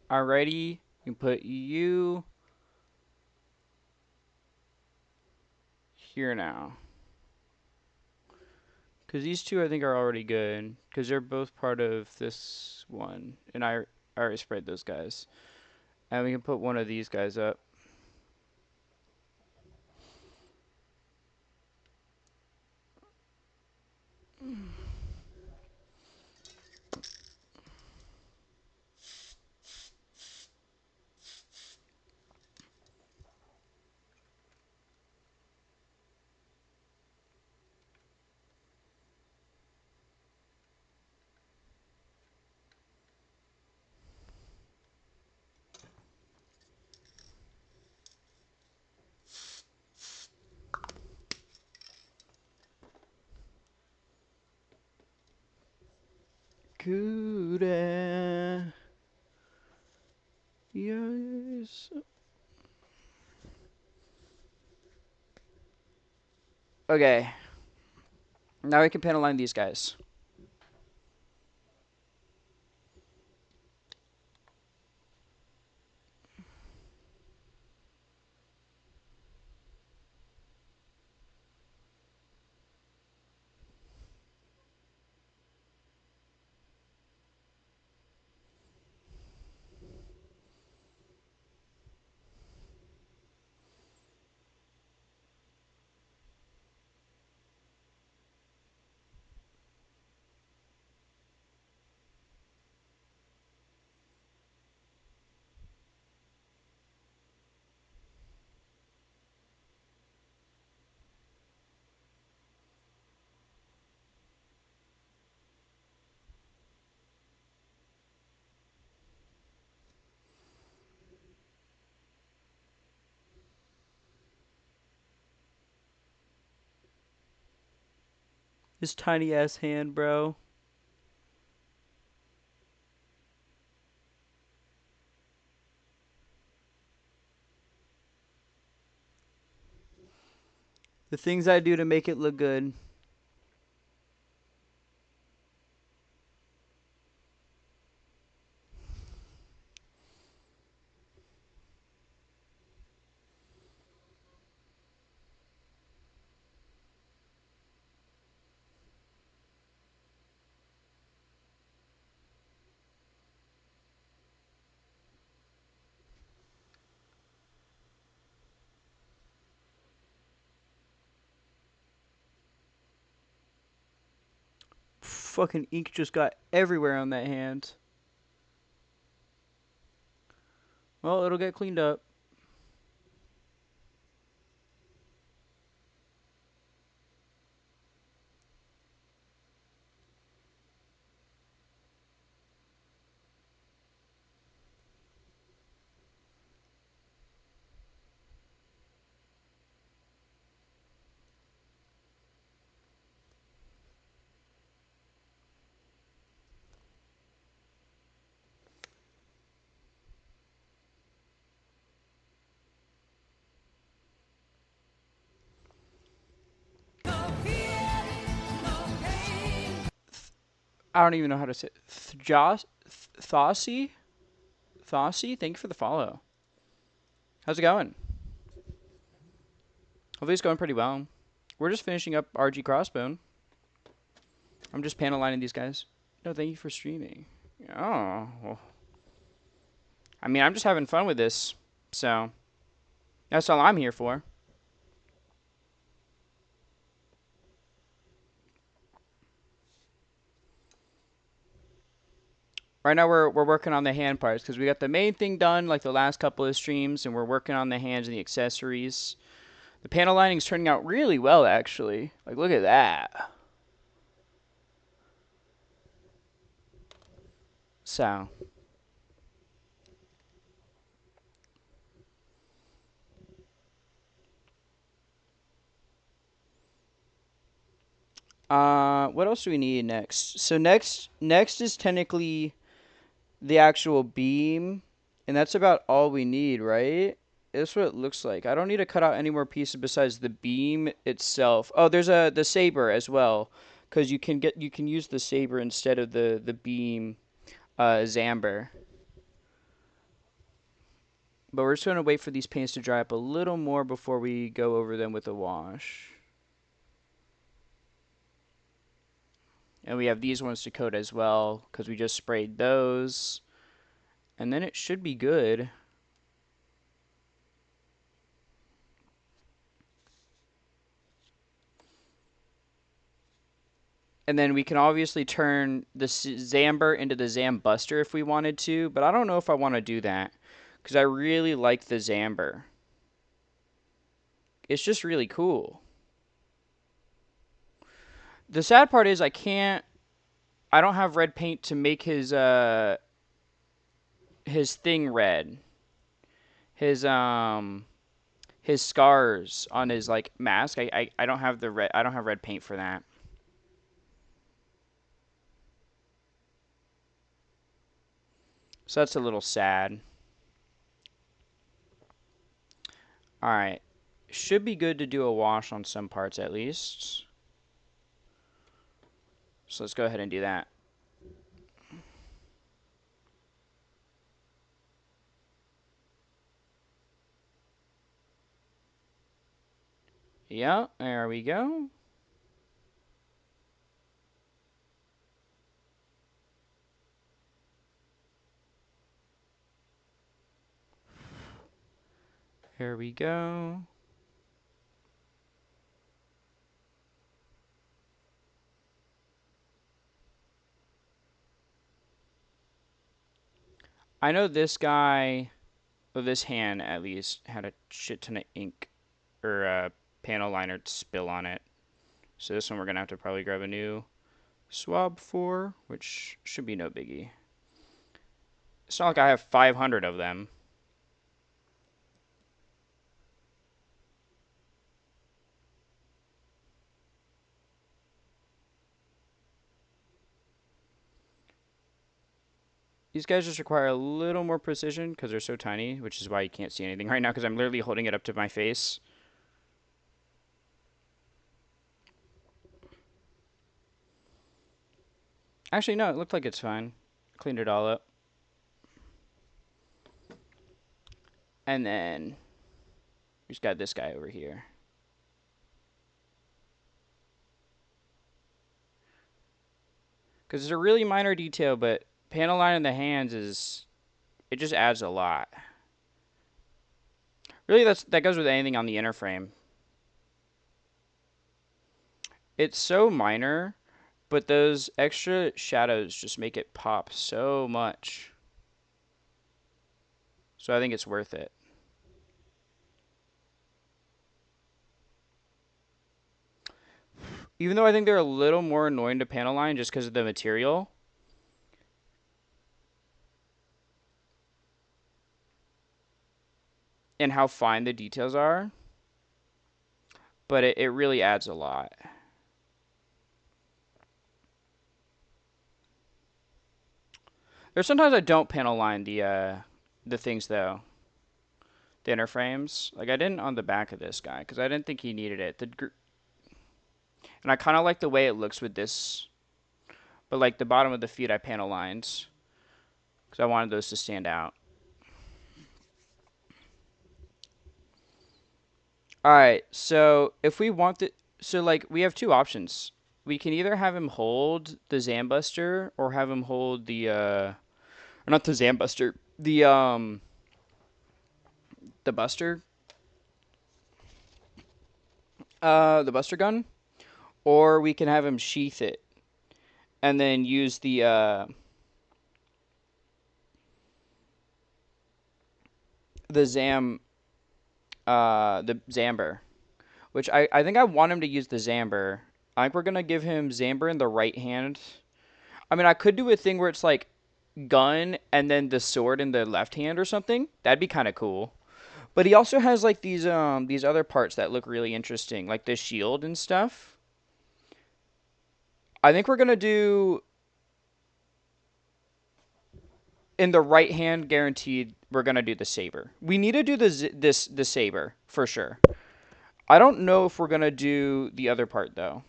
Alrighty, you can put you here now. Because these two I think are already good. Because they're both part of this one. And I already sprayed those guys. And we can put one of these guys up. Good. Yes. Okay. Now we can panel line these guys. This tiny ass hand, bro. The things I do to make it look good. Fucking ink just got everywhere on that hand. Well, it'll get cleaned up. I don't even know how to say it. Thossi? Thossi? Thank you for the follow. How's it going? Hopefully it's going pretty well. We're just finishing up RG Crossbone. I'm just panel lining these guys. No, thank you for streaming. Oh, well. I mean, I'm just having fun with this, so that's all I'm here for. Right now we're working on the hand parts because we got the main thing done like the last couple of streams, and we're working on the hands and the accessories. The panel lining is turning out really well, actually. Like, look at that. So, what else do we need next? So next is technically the actual beam, and that's about all we need, right? That's what it looks like. I don't need to cut out any more pieces besides the beam itself. Oh, there's the saber as well, because you can use the saber instead of the beam zamber. But we're just gonna wait for these paints to dry up a little more before we go over them with a wash. And we have these ones to coat as well because we just sprayed those. And then it should be good. And then we can obviously turn the Zamber into the Zambuster if we wanted to, but I don't know if I want to do that because I really like the Zamber. It's just really cool. The sad part is I don't have red paint to make his thing red. His scars on his like mask. I don't have red paint for that. So that's a little sad. Alright. Should be good to do a wash on some parts at least. So let's go ahead and do that. Yeah, there we go. Here we go. I know this guy, or this hand at least, had a shit ton of ink or panel liner spill on it. So this one we're going to have to probably grab a new swab for, which should be no biggie. It's not like I have 500 of them. These guys just require a little more precision because they're so tiny, which is why you can't see anything right now because I'm literally holding it up to my face. Actually, no, it looked like it's fine. Cleaned it all up. And then we just got this guy over here. Because it's a really minor detail, but panel line in the hands it just adds a lot. Really, that goes with anything on the inner frame. It's so minor, but those extra shadows just make it pop so much. So I think it's worth it. Even though I think they're a little more annoying to panel line just because of the material. And how fine the details are. But it really adds a lot. There's sometimes I don't panel line the things though. The inner frames. Like I didn't on the back of this guy because I didn't think he needed it. And I kind of like the way it looks with this But like the bottom of the feet, I panel lined because I wanted those to stand out. All right, so if we want the, so like we have two options. We can either have him hold the Zambuster or have him hold the or not the Zambuster, the Buster, the Buster gun, or we can have him sheath it and then use the the Zamber, which I think I want him to use the Zamber. I think we're gonna give him Zamber in the right hand. I mean, I could do a thing where it's like gun and then the sword in the left hand or something. That'd be kind of cool. But he also has like these other parts that look really interesting, like the shield and stuff. I think we're gonna do in the right hand, guaranteed. We're gonna do the saber. We need to do the saber for sure. I don't know if we're gonna do the other part though.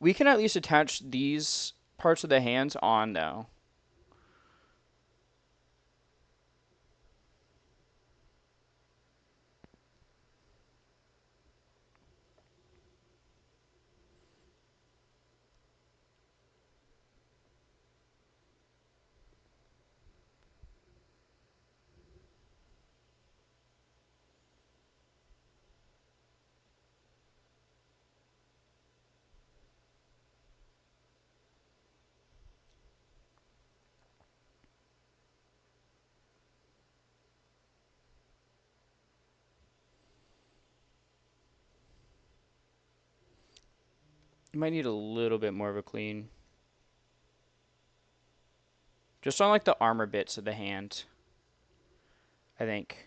We can at least attach these parts of the hands on though. You might need a little bit more of a clean. Just on like the armor bits of the hand, I think.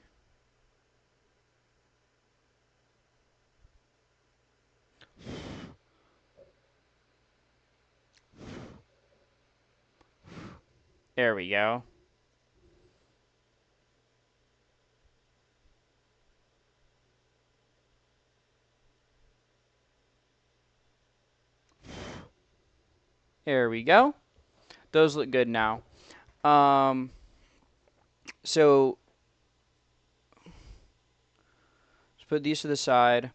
There we go. There we go. Those look good now. Um, so let's put these to the side.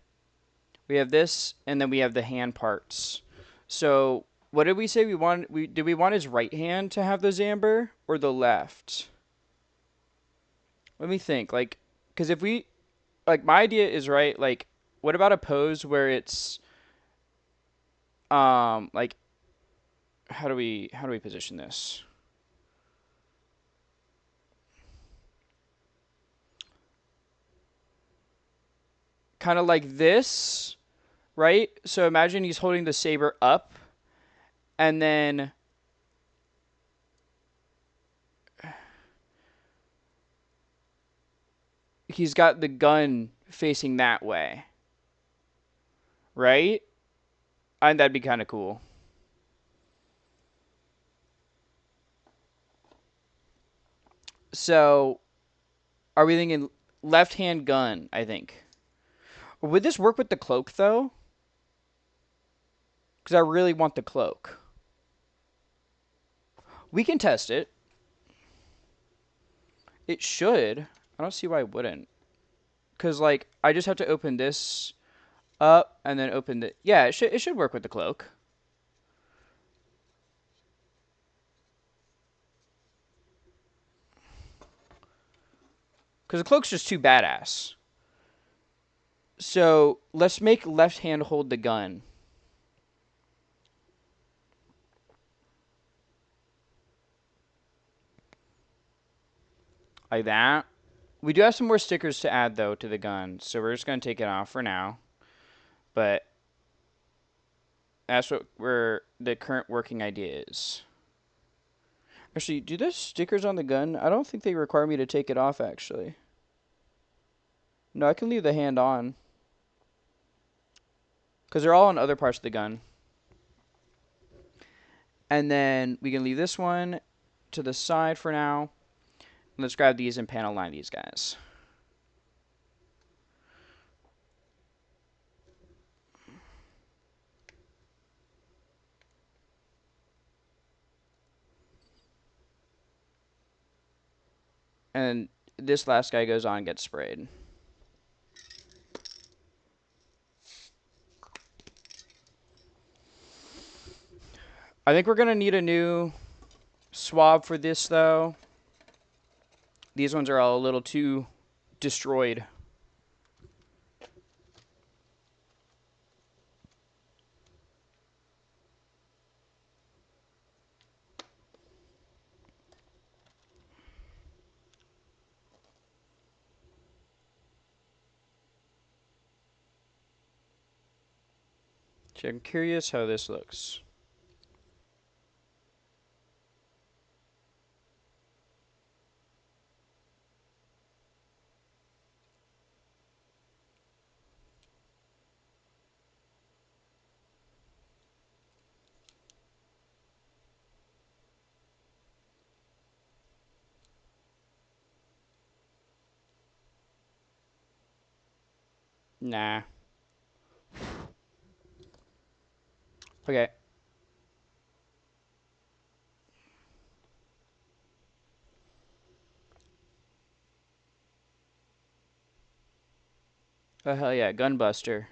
We have this, and then we have the hand parts. So what did we say we want? Did we want his right hand to have the Zamber or the left? Let me think. Like, because if we like, my idea is right. Like, what about a pose where it's like how do we position this? Kind of like this, right? So imagine he's holding the saber up, and then he's got the gun facing that way, right? And that'd be kind of cool. So, are we thinking left hand gun? I think. Would this work with the cloak though? Because I really want the cloak. We can test it. It should. I don't see why it wouldn't. Because like I just have to open this up and then open the. Yeah, it should work with the cloak. Because the cloak's just too badass. So let's make left hand hold the gun. Like that. We do have some more stickers to add, though, to the gun. So we're just going to take it off for now. But that's what the current working idea is. Actually, do the stickers on the gun? I don't think they require me to take it off, actually. No, I can leave the hand on. Because they're all on other parts of the gun. And then we can leave this one to the side for now. Let's grab these and panel line these guys. and this last guy goes on and gets sprayed. I think we're gonna need a new swab for this though. These ones are all a little too destroyed. So I'm curious how this looks. Nah. Okay. Oh hell yeah, Gunbuster.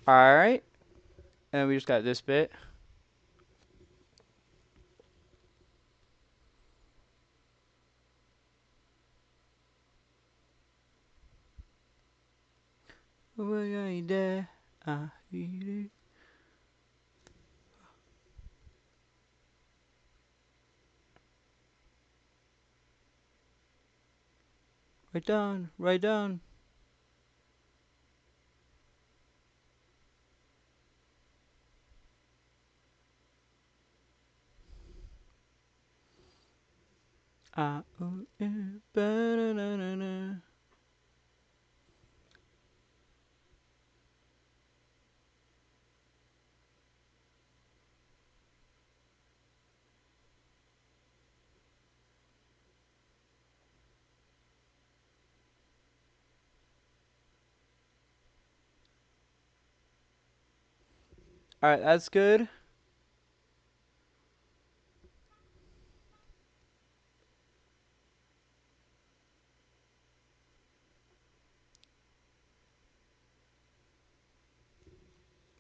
Alright. And we just got this bit. Right down, right down. Ba-da-da-da-da. Alright, that's good.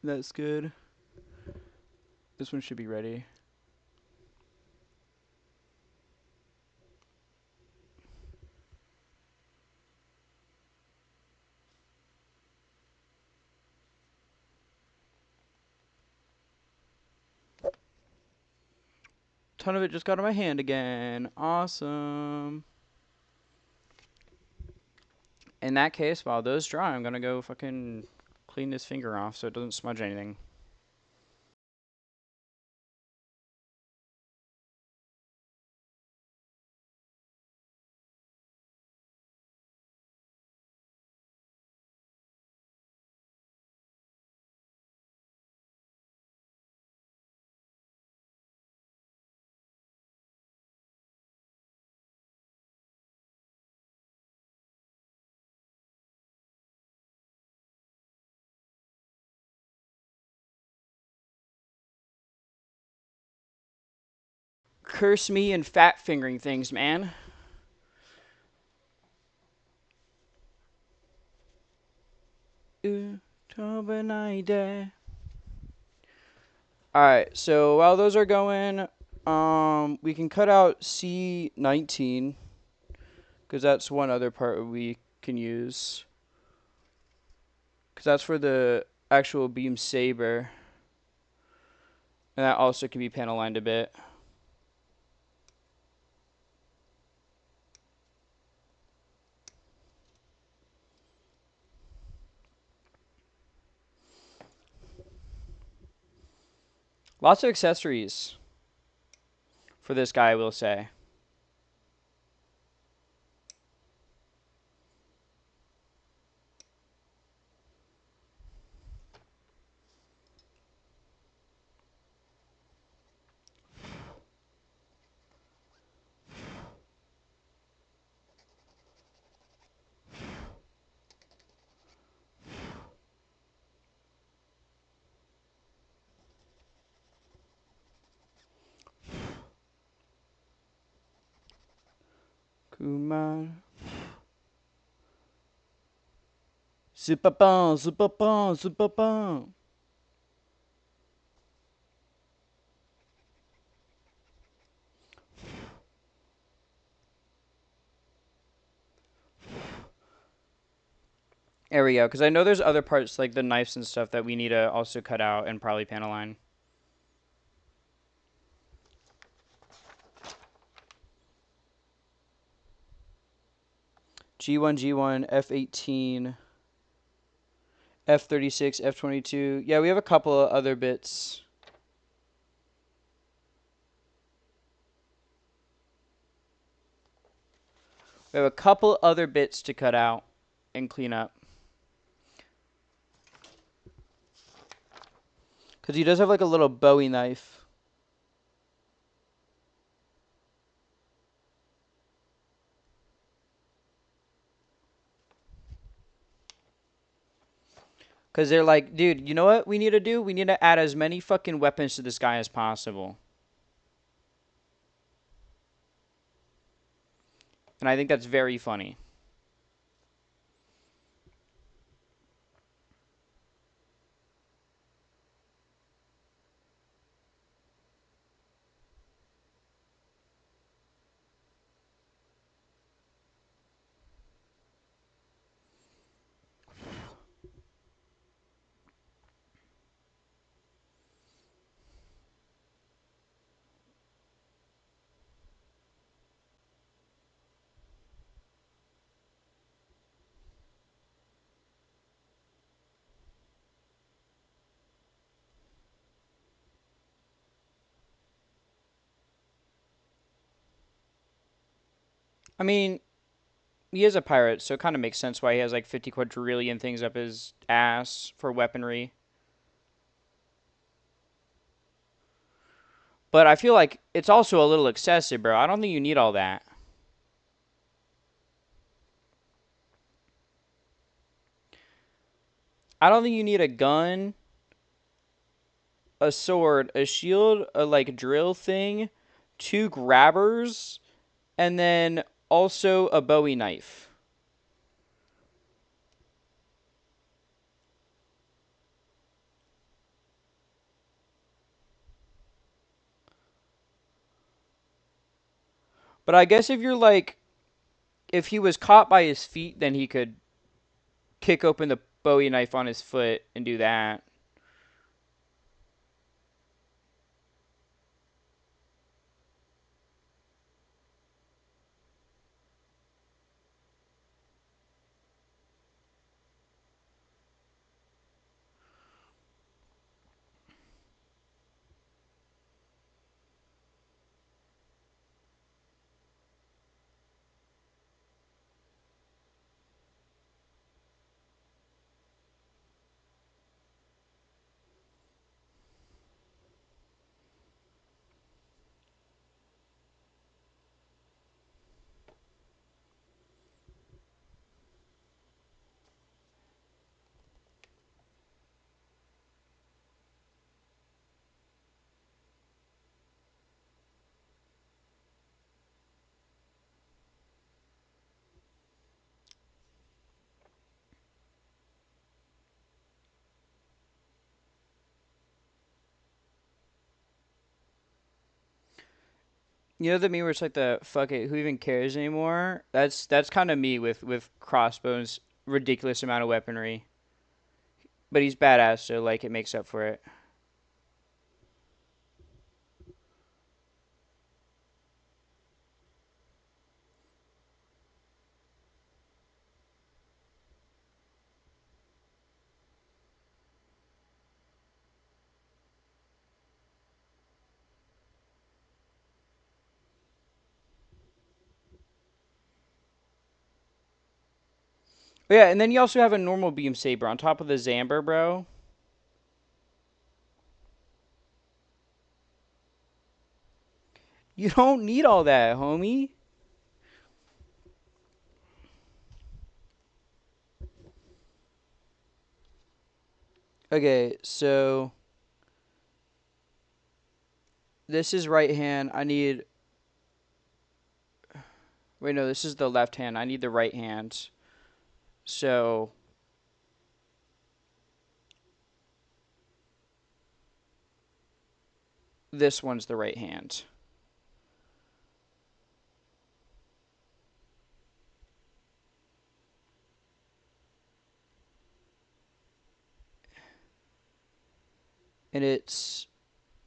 That's good. This one should be ready. Ton of it just got on my hand again. Awesome. In that case, while those dry, I'm gonna go fucking clean this finger off so it doesn't smudge anything. Curse me and fat fingering things, man. Alright, so while those are going, we can cut out C19 because that's one other part we can use. Because that's for the actual beam saber. And that also can be panel lined a bit. Lots of accessories for this guy, I will say. Kuman. Super bon, super bon, super bon. There we go. Because I know there's other parts like the knives and stuff that we need to also cut out and probably panel line. G1, G1, F18, F36, F22. Yeah, we have a couple of other bits. We have a couple other bits to cut out and clean up. Because he does have like a little Bowie knife. Because they're like, dude, you know what we need to do? We need to add as many fucking weapons to this guy as possible. And I think that's very funny. I mean, he is a pirate, so it kind of makes sense why he has like 50 quadrillion things up his ass for weaponry. But I feel like it's also a little excessive, bro. I don't think you need all that. I don't think you need a gun, a sword, a shield, a like drill thing, two grabbers, and then also a Bowie knife. But I guess if you're like, if he was caught by his feet, then he could kick open the Bowie knife on his foot and do that. You know the meme where it's like the fuck it, who even cares anymore? That's kind of me with Crossbone's ridiculous amount of weaponry. but he's badass, so like it makes up for it. Oh, yeah, and then you also have a normal beam saber on top of the Zamber, bro. You don't need all that, homie. Okay, so this is right hand. I need. Wait, no, this is the left hand. I need the right hand. So this one's the right hand. And it's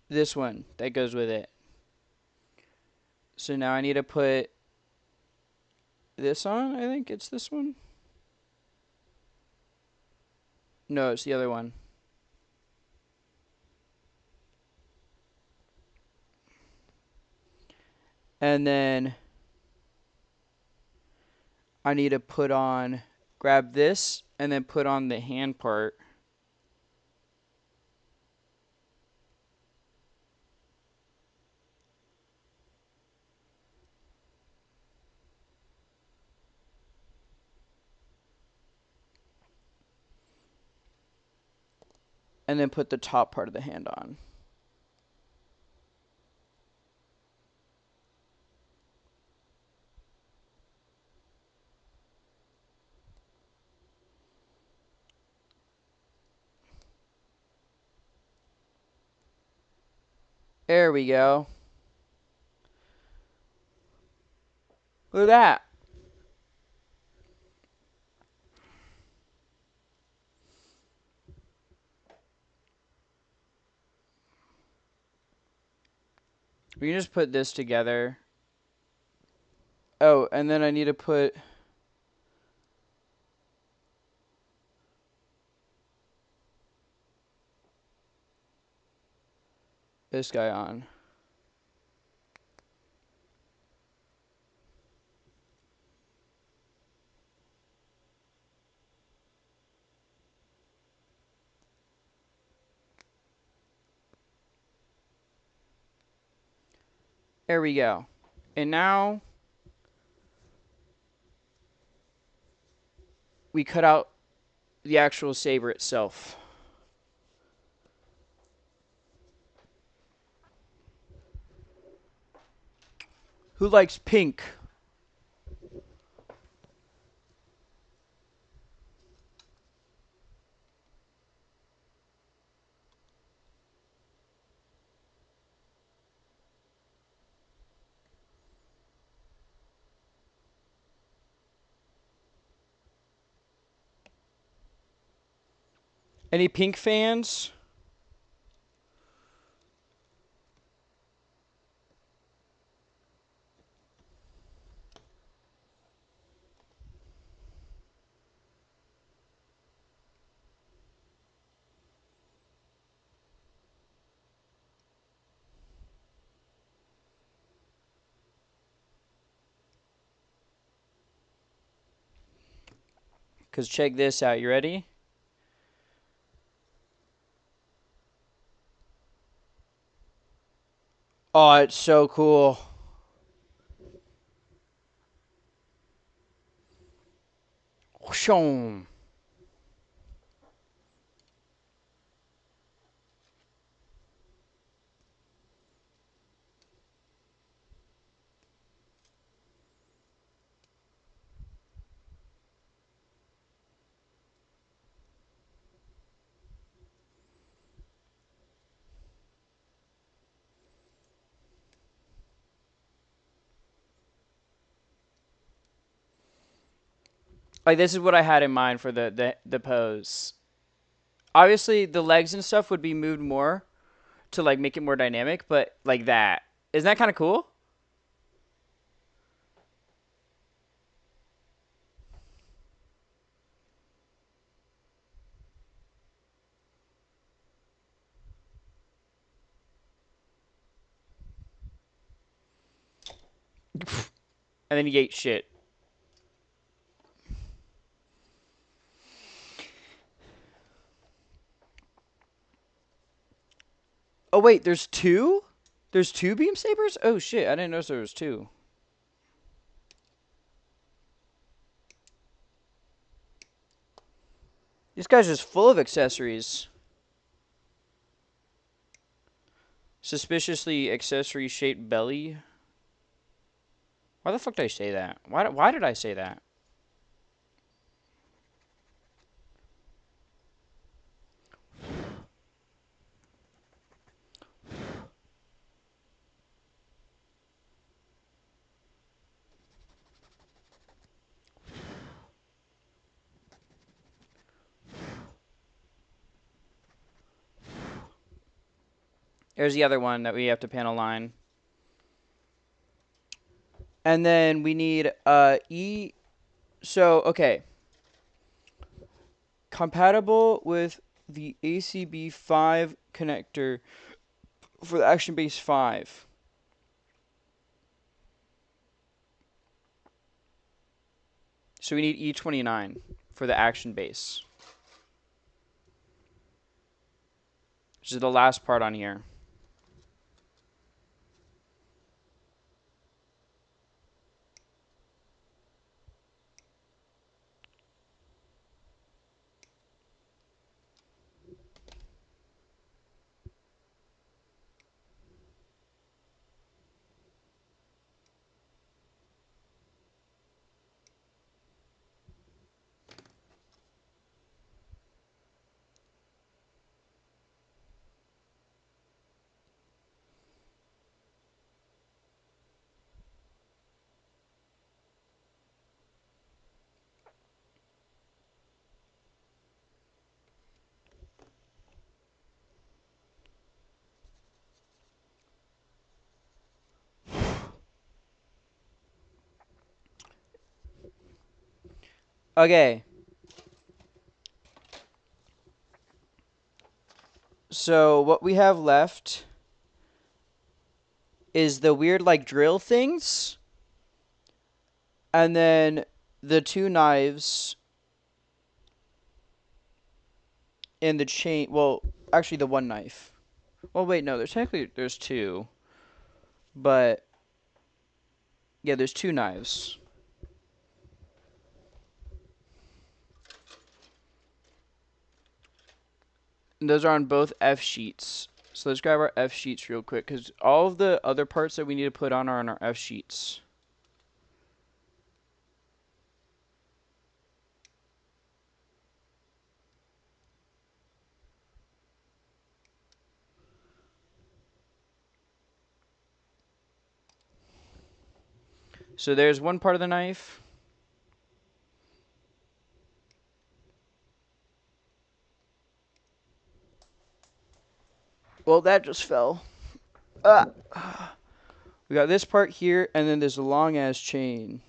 this one that goes with it. So now I need to put this on. I think it's this one. No, it's the other one. And then I need to put on, grab this, and then put on the hand part. And then put the top part of the hand on. There we go. Look at that. We can just put this together. Oh, and then I need to put this guy on. There we go. And now we cut out the actual saber itself. Who likes pink? Any pink fans? Because check this out. You ready? Oh, it's so cool. Whoosh. Like this is what I had in mind for the pose. Obviously, the legs and stuff would be moved more to like make it more dynamic, but like that. Isn't that kind of cool? And then he ate shit. Oh wait, there's two? There's two beam sabers? Oh shit, I didn't notice there was two. This guy's just full of accessories. Suspiciously accessory shaped belly. Why the fuck did I say that? Why did I say that? There's the other one that we have to panel line. And then we need E. So, okay. Compatible with the ACB5 connector for the Action Base 5. So we need E29 for the Action Base. Which is the last part on here. Okay. So what we have left is the weird like drill things. And then the two knives and the chain. Well, actually the one knife. Well, wait, no, there's two. But yeah, there's two knives. And those are on both F sheets. So let's grab our F sheets real quick because all of the other parts that we need to put on are on our F sheets. So there's one part of the knife. Well, that just fell. Ah. We got this part here, and then this long ass chain.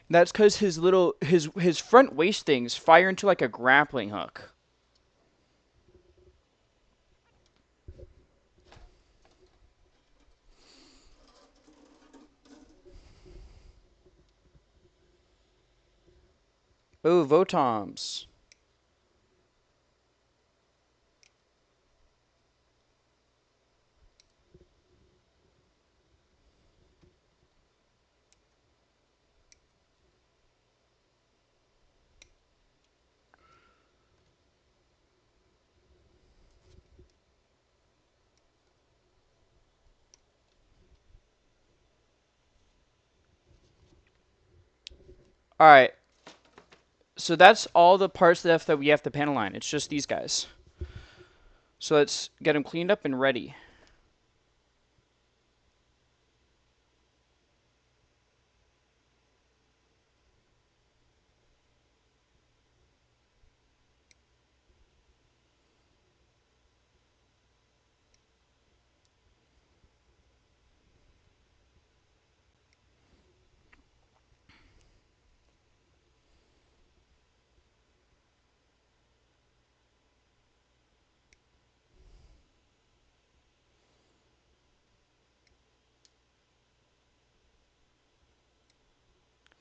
That's because his front waist things fire into like a grappling hook. Oh, Votoms. All right. So that's all the parts left that we have to panel line. It's just these guys. So let's get them cleaned up and ready.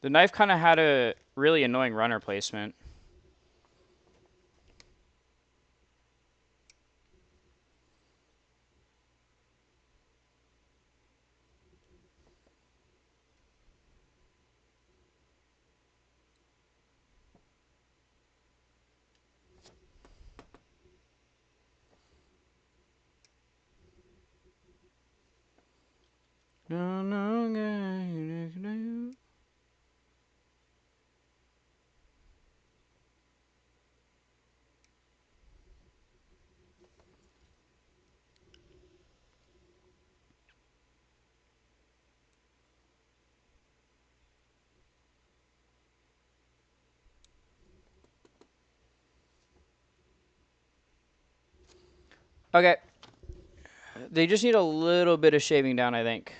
The knife kind of had a really annoying runner placement. Okay. They just need a little bit of shaving down, I think.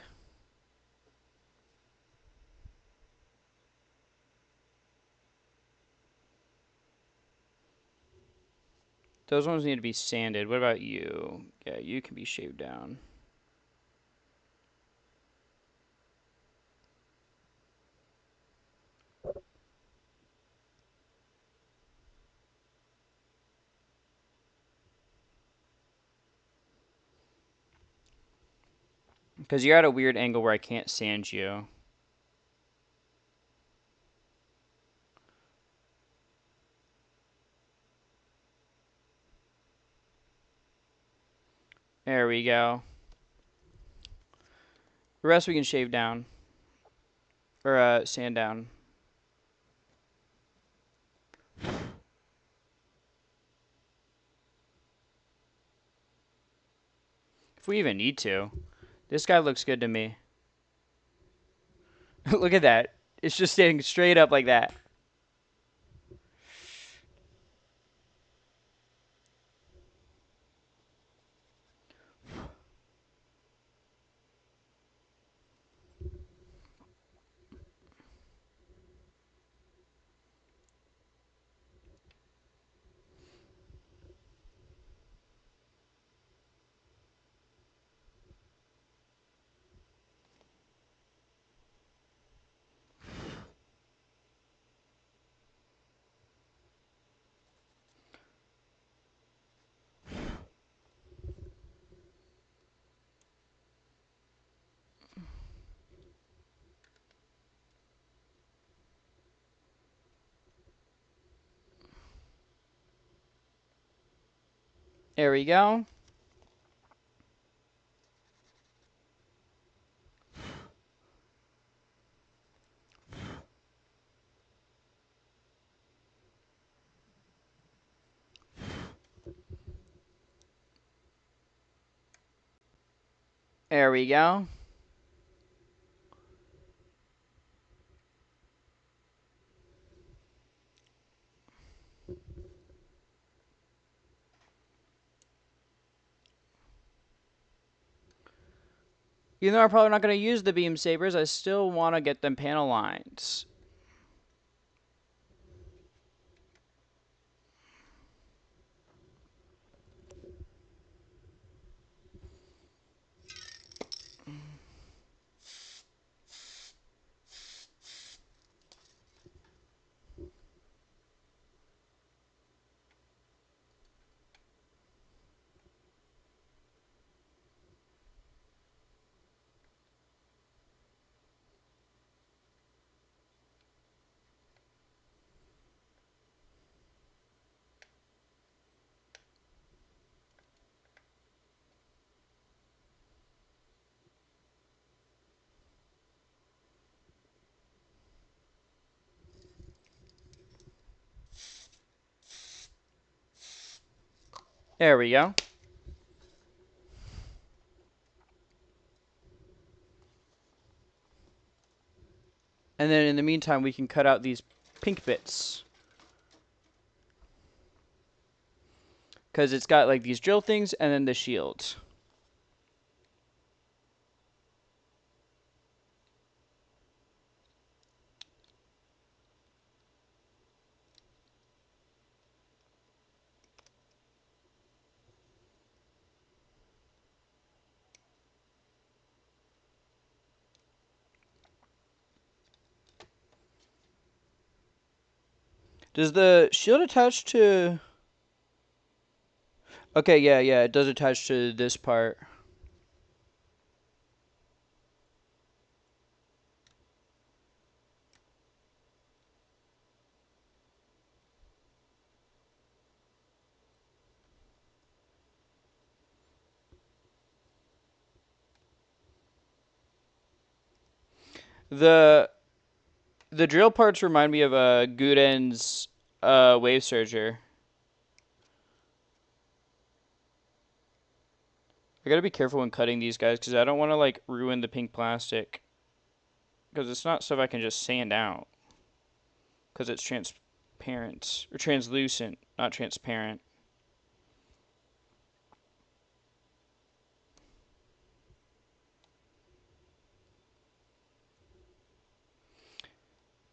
Those ones need to be sanded. What about you? Yeah, you can be shaved down. Because you're at a weird angle where I can't sand you. There we go. The rest we can shave down. Or sand down. If we even need to. This guy looks good to me. Look at that. It's just standing straight up like that. There we go. There we go. Even though I'm probably not going to use the beam sabers, I still want to get them panel lines. There we go. And then in the meantime, we can cut out these pink bits. Because it's got like these drill things and then the shield. Does the shield attach to... Okay, yeah, it does attach to this part. The drill parts remind me of Guden's wave surger. I gotta be careful when cutting these guys because I don't want to like ruin the pink plastic. Because it's not stuff I can just sand out. Because it's transparent or translucent, not transparent.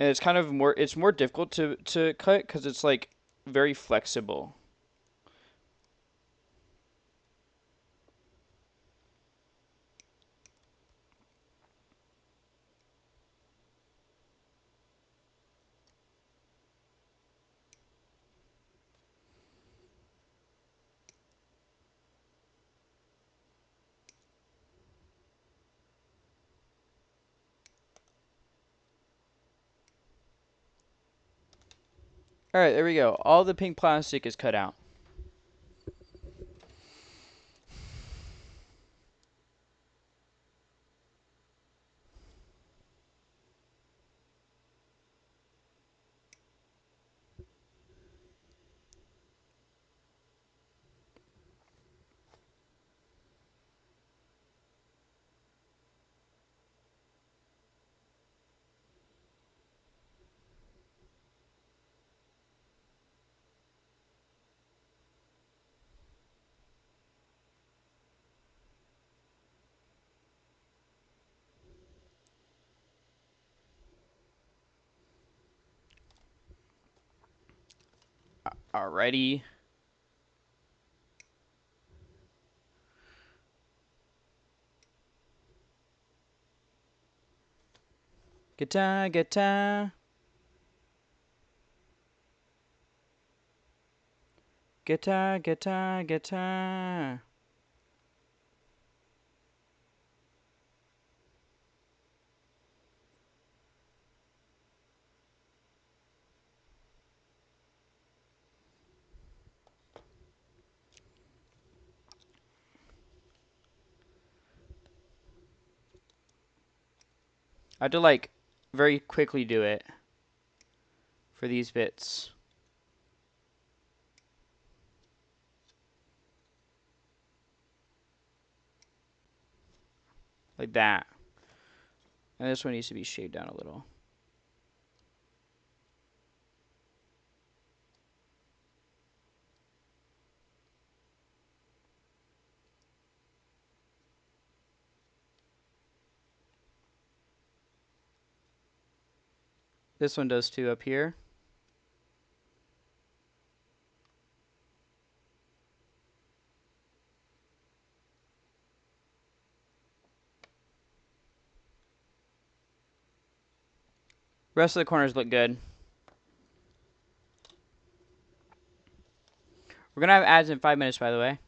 And it's kind of more difficult to cut because it's like very flexible. All right, there we go. All the pink plastic is cut out. Alrighty. Guitar, guitar. Guitar, guitar, guitar. I have to like very quickly do it for these bits. Like that. And this one needs to be shaved down a little. This one does too up here. Rest of the corners look good. We're gonna have ads in 5 minutes, by the way.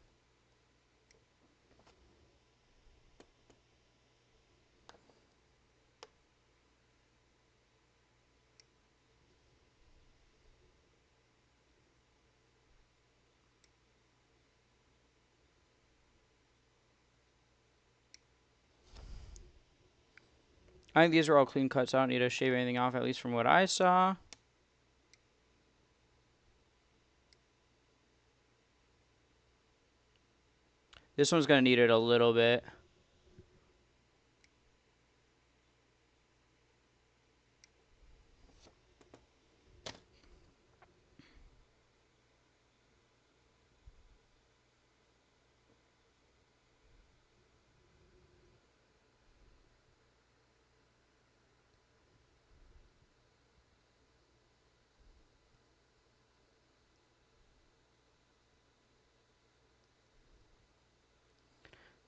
I think these are all clean cuts. I don't need to shave anything off, at least from what I saw. This one's gonna need it a little bit.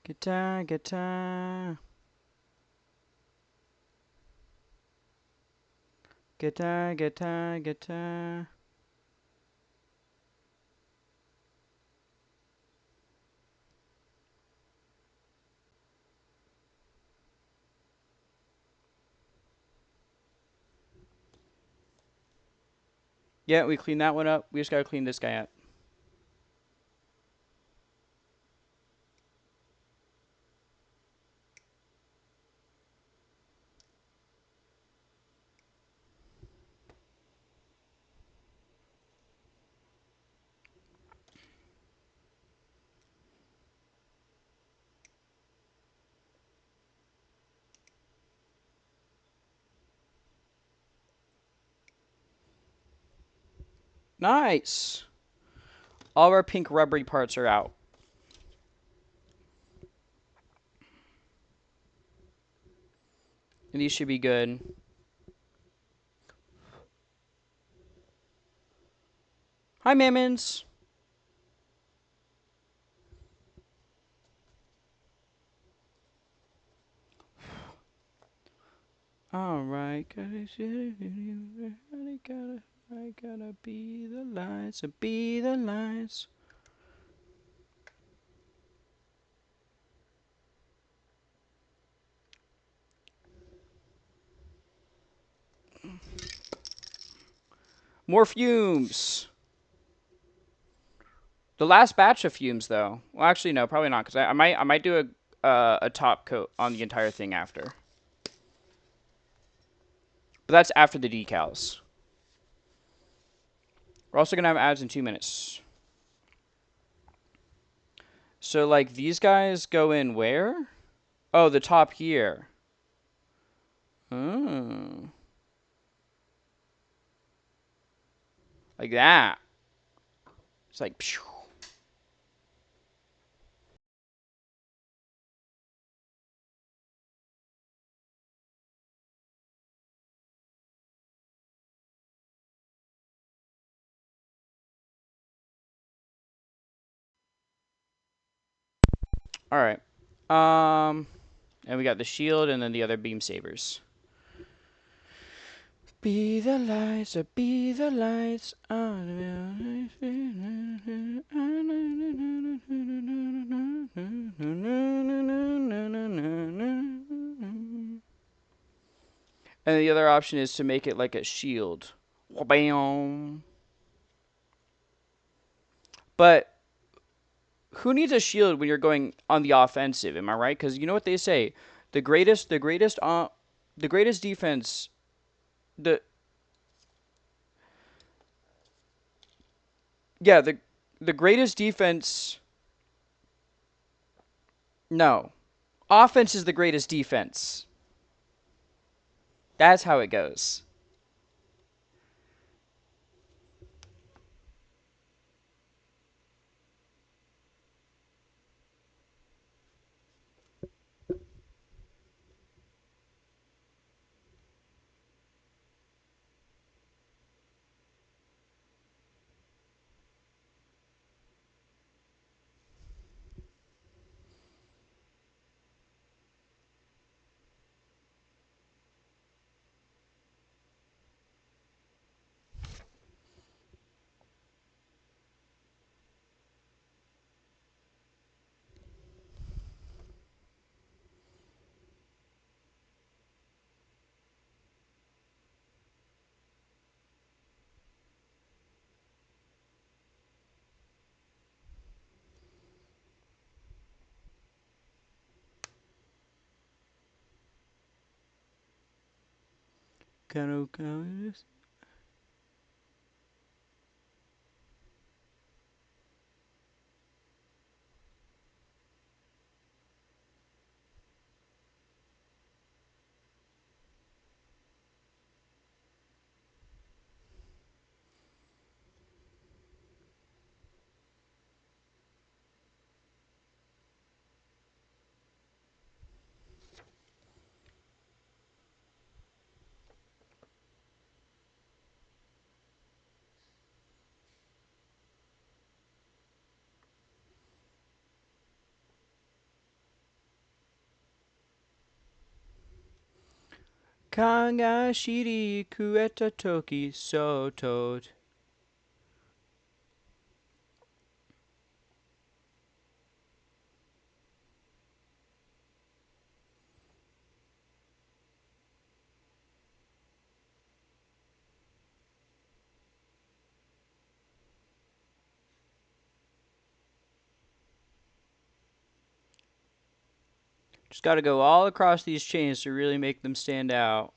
Guitar, guitar. Guitar, guitar, guitar. Yeah, we cleaned that one up. We just gotta clean this guy up. Nice. All of our pink rubbery parts are out. And these should be good. Hi, Mammons. All right, I gotta be the lights, be the lights. More fumes. The last batch of fumes, though. Well, actually, no, probably not, because I might do a top coat on the entire thing after. But that's after the decals. We're also gonna have ads in 2 minutes. So like these guys go in where? Oh, the top here. Oh. Like that. It's like phew. All right. And we got the shield and then the other beam sabers. Be the lights, be the lights. And the other option is to make it like a shield. Bam. But who needs a shield when you're going on the offensive? Am I right? Because you know what they say, the greatest defense, the yeah, the greatest defense. No, offense is the greatest defense. That's how it goes. Kanga shiri kueta toki so toad. Just got to go all across these chains to really make them stand out.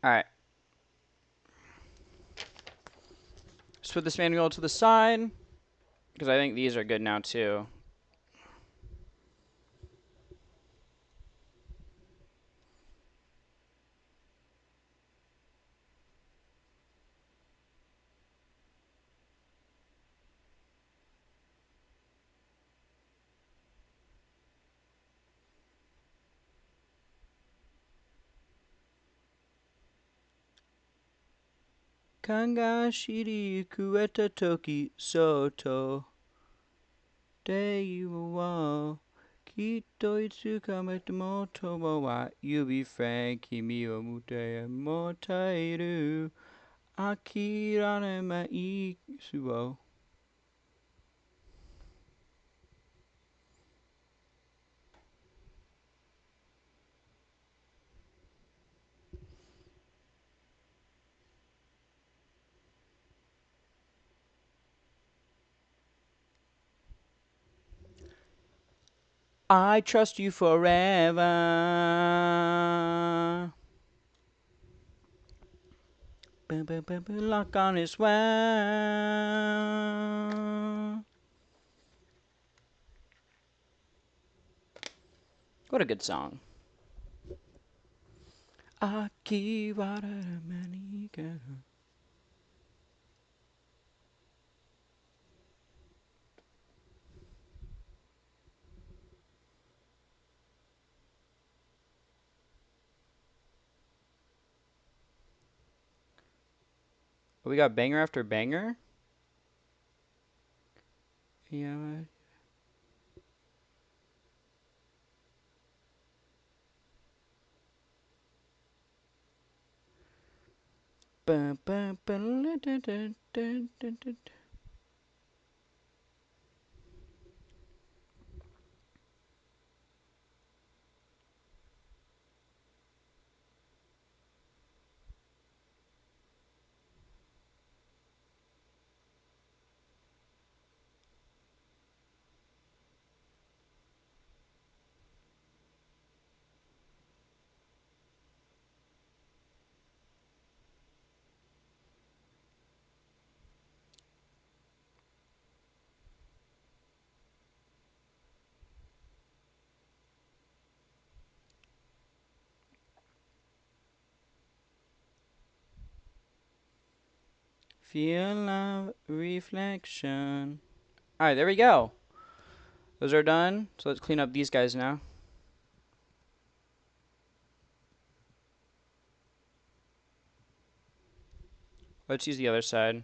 All right. Just put this manual to the side because I think these are good now too. Kanga shiri kueta toki soto. Deiwa wa kito itsukamete moto wa yubi frank kimi o mute motairu akirane mai suo. I trust you forever. Lock on his well. What a good song. Akiwara manika. We got banger after banger. Yeah. Feel love reflection. Alright, there we go. Those are done. So let's clean up these guys now. Let's use the other side.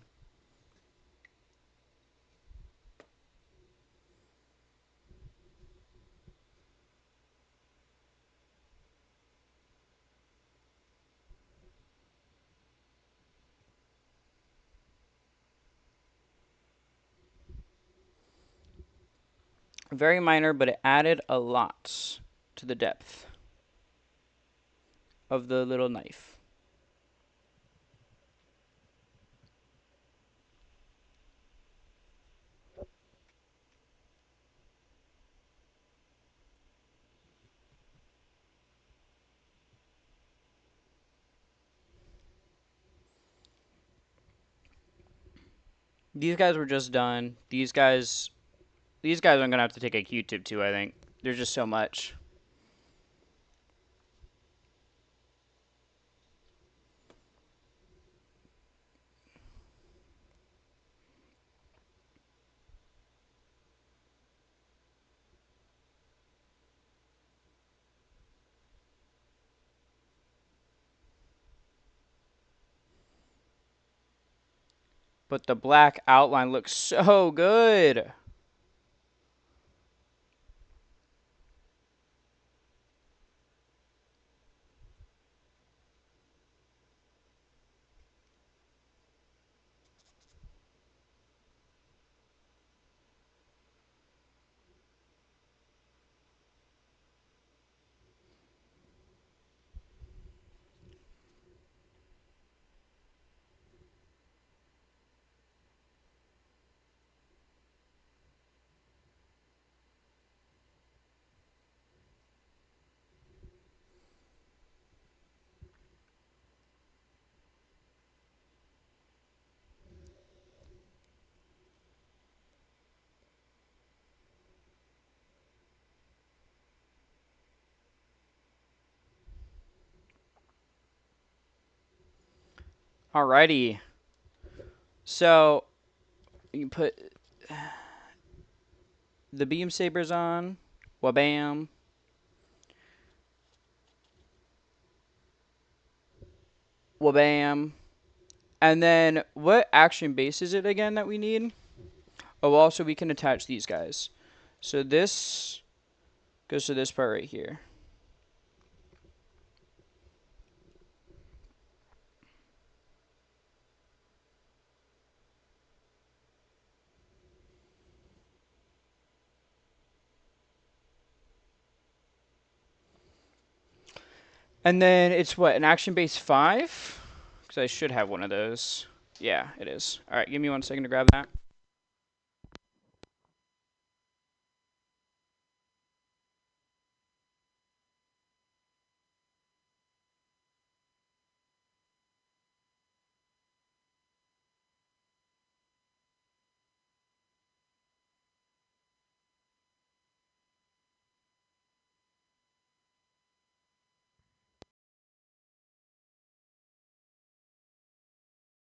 Very minor, but it added a lot to the depth of the little knife. These guys were just done. These guys I'm gonna have to take a Q-tip to, I think. There's just so much. But the black outline looks so good. Alrighty. So you can put the beam sabers on. Wabam. Wabam. And then what action base is it again that we need? Oh, also we can attach these guys. So this goes to this part right here. And then it's what, an action base 5? Because I should have one of those. Yeah, it is. All right, give me 1 second to grab that.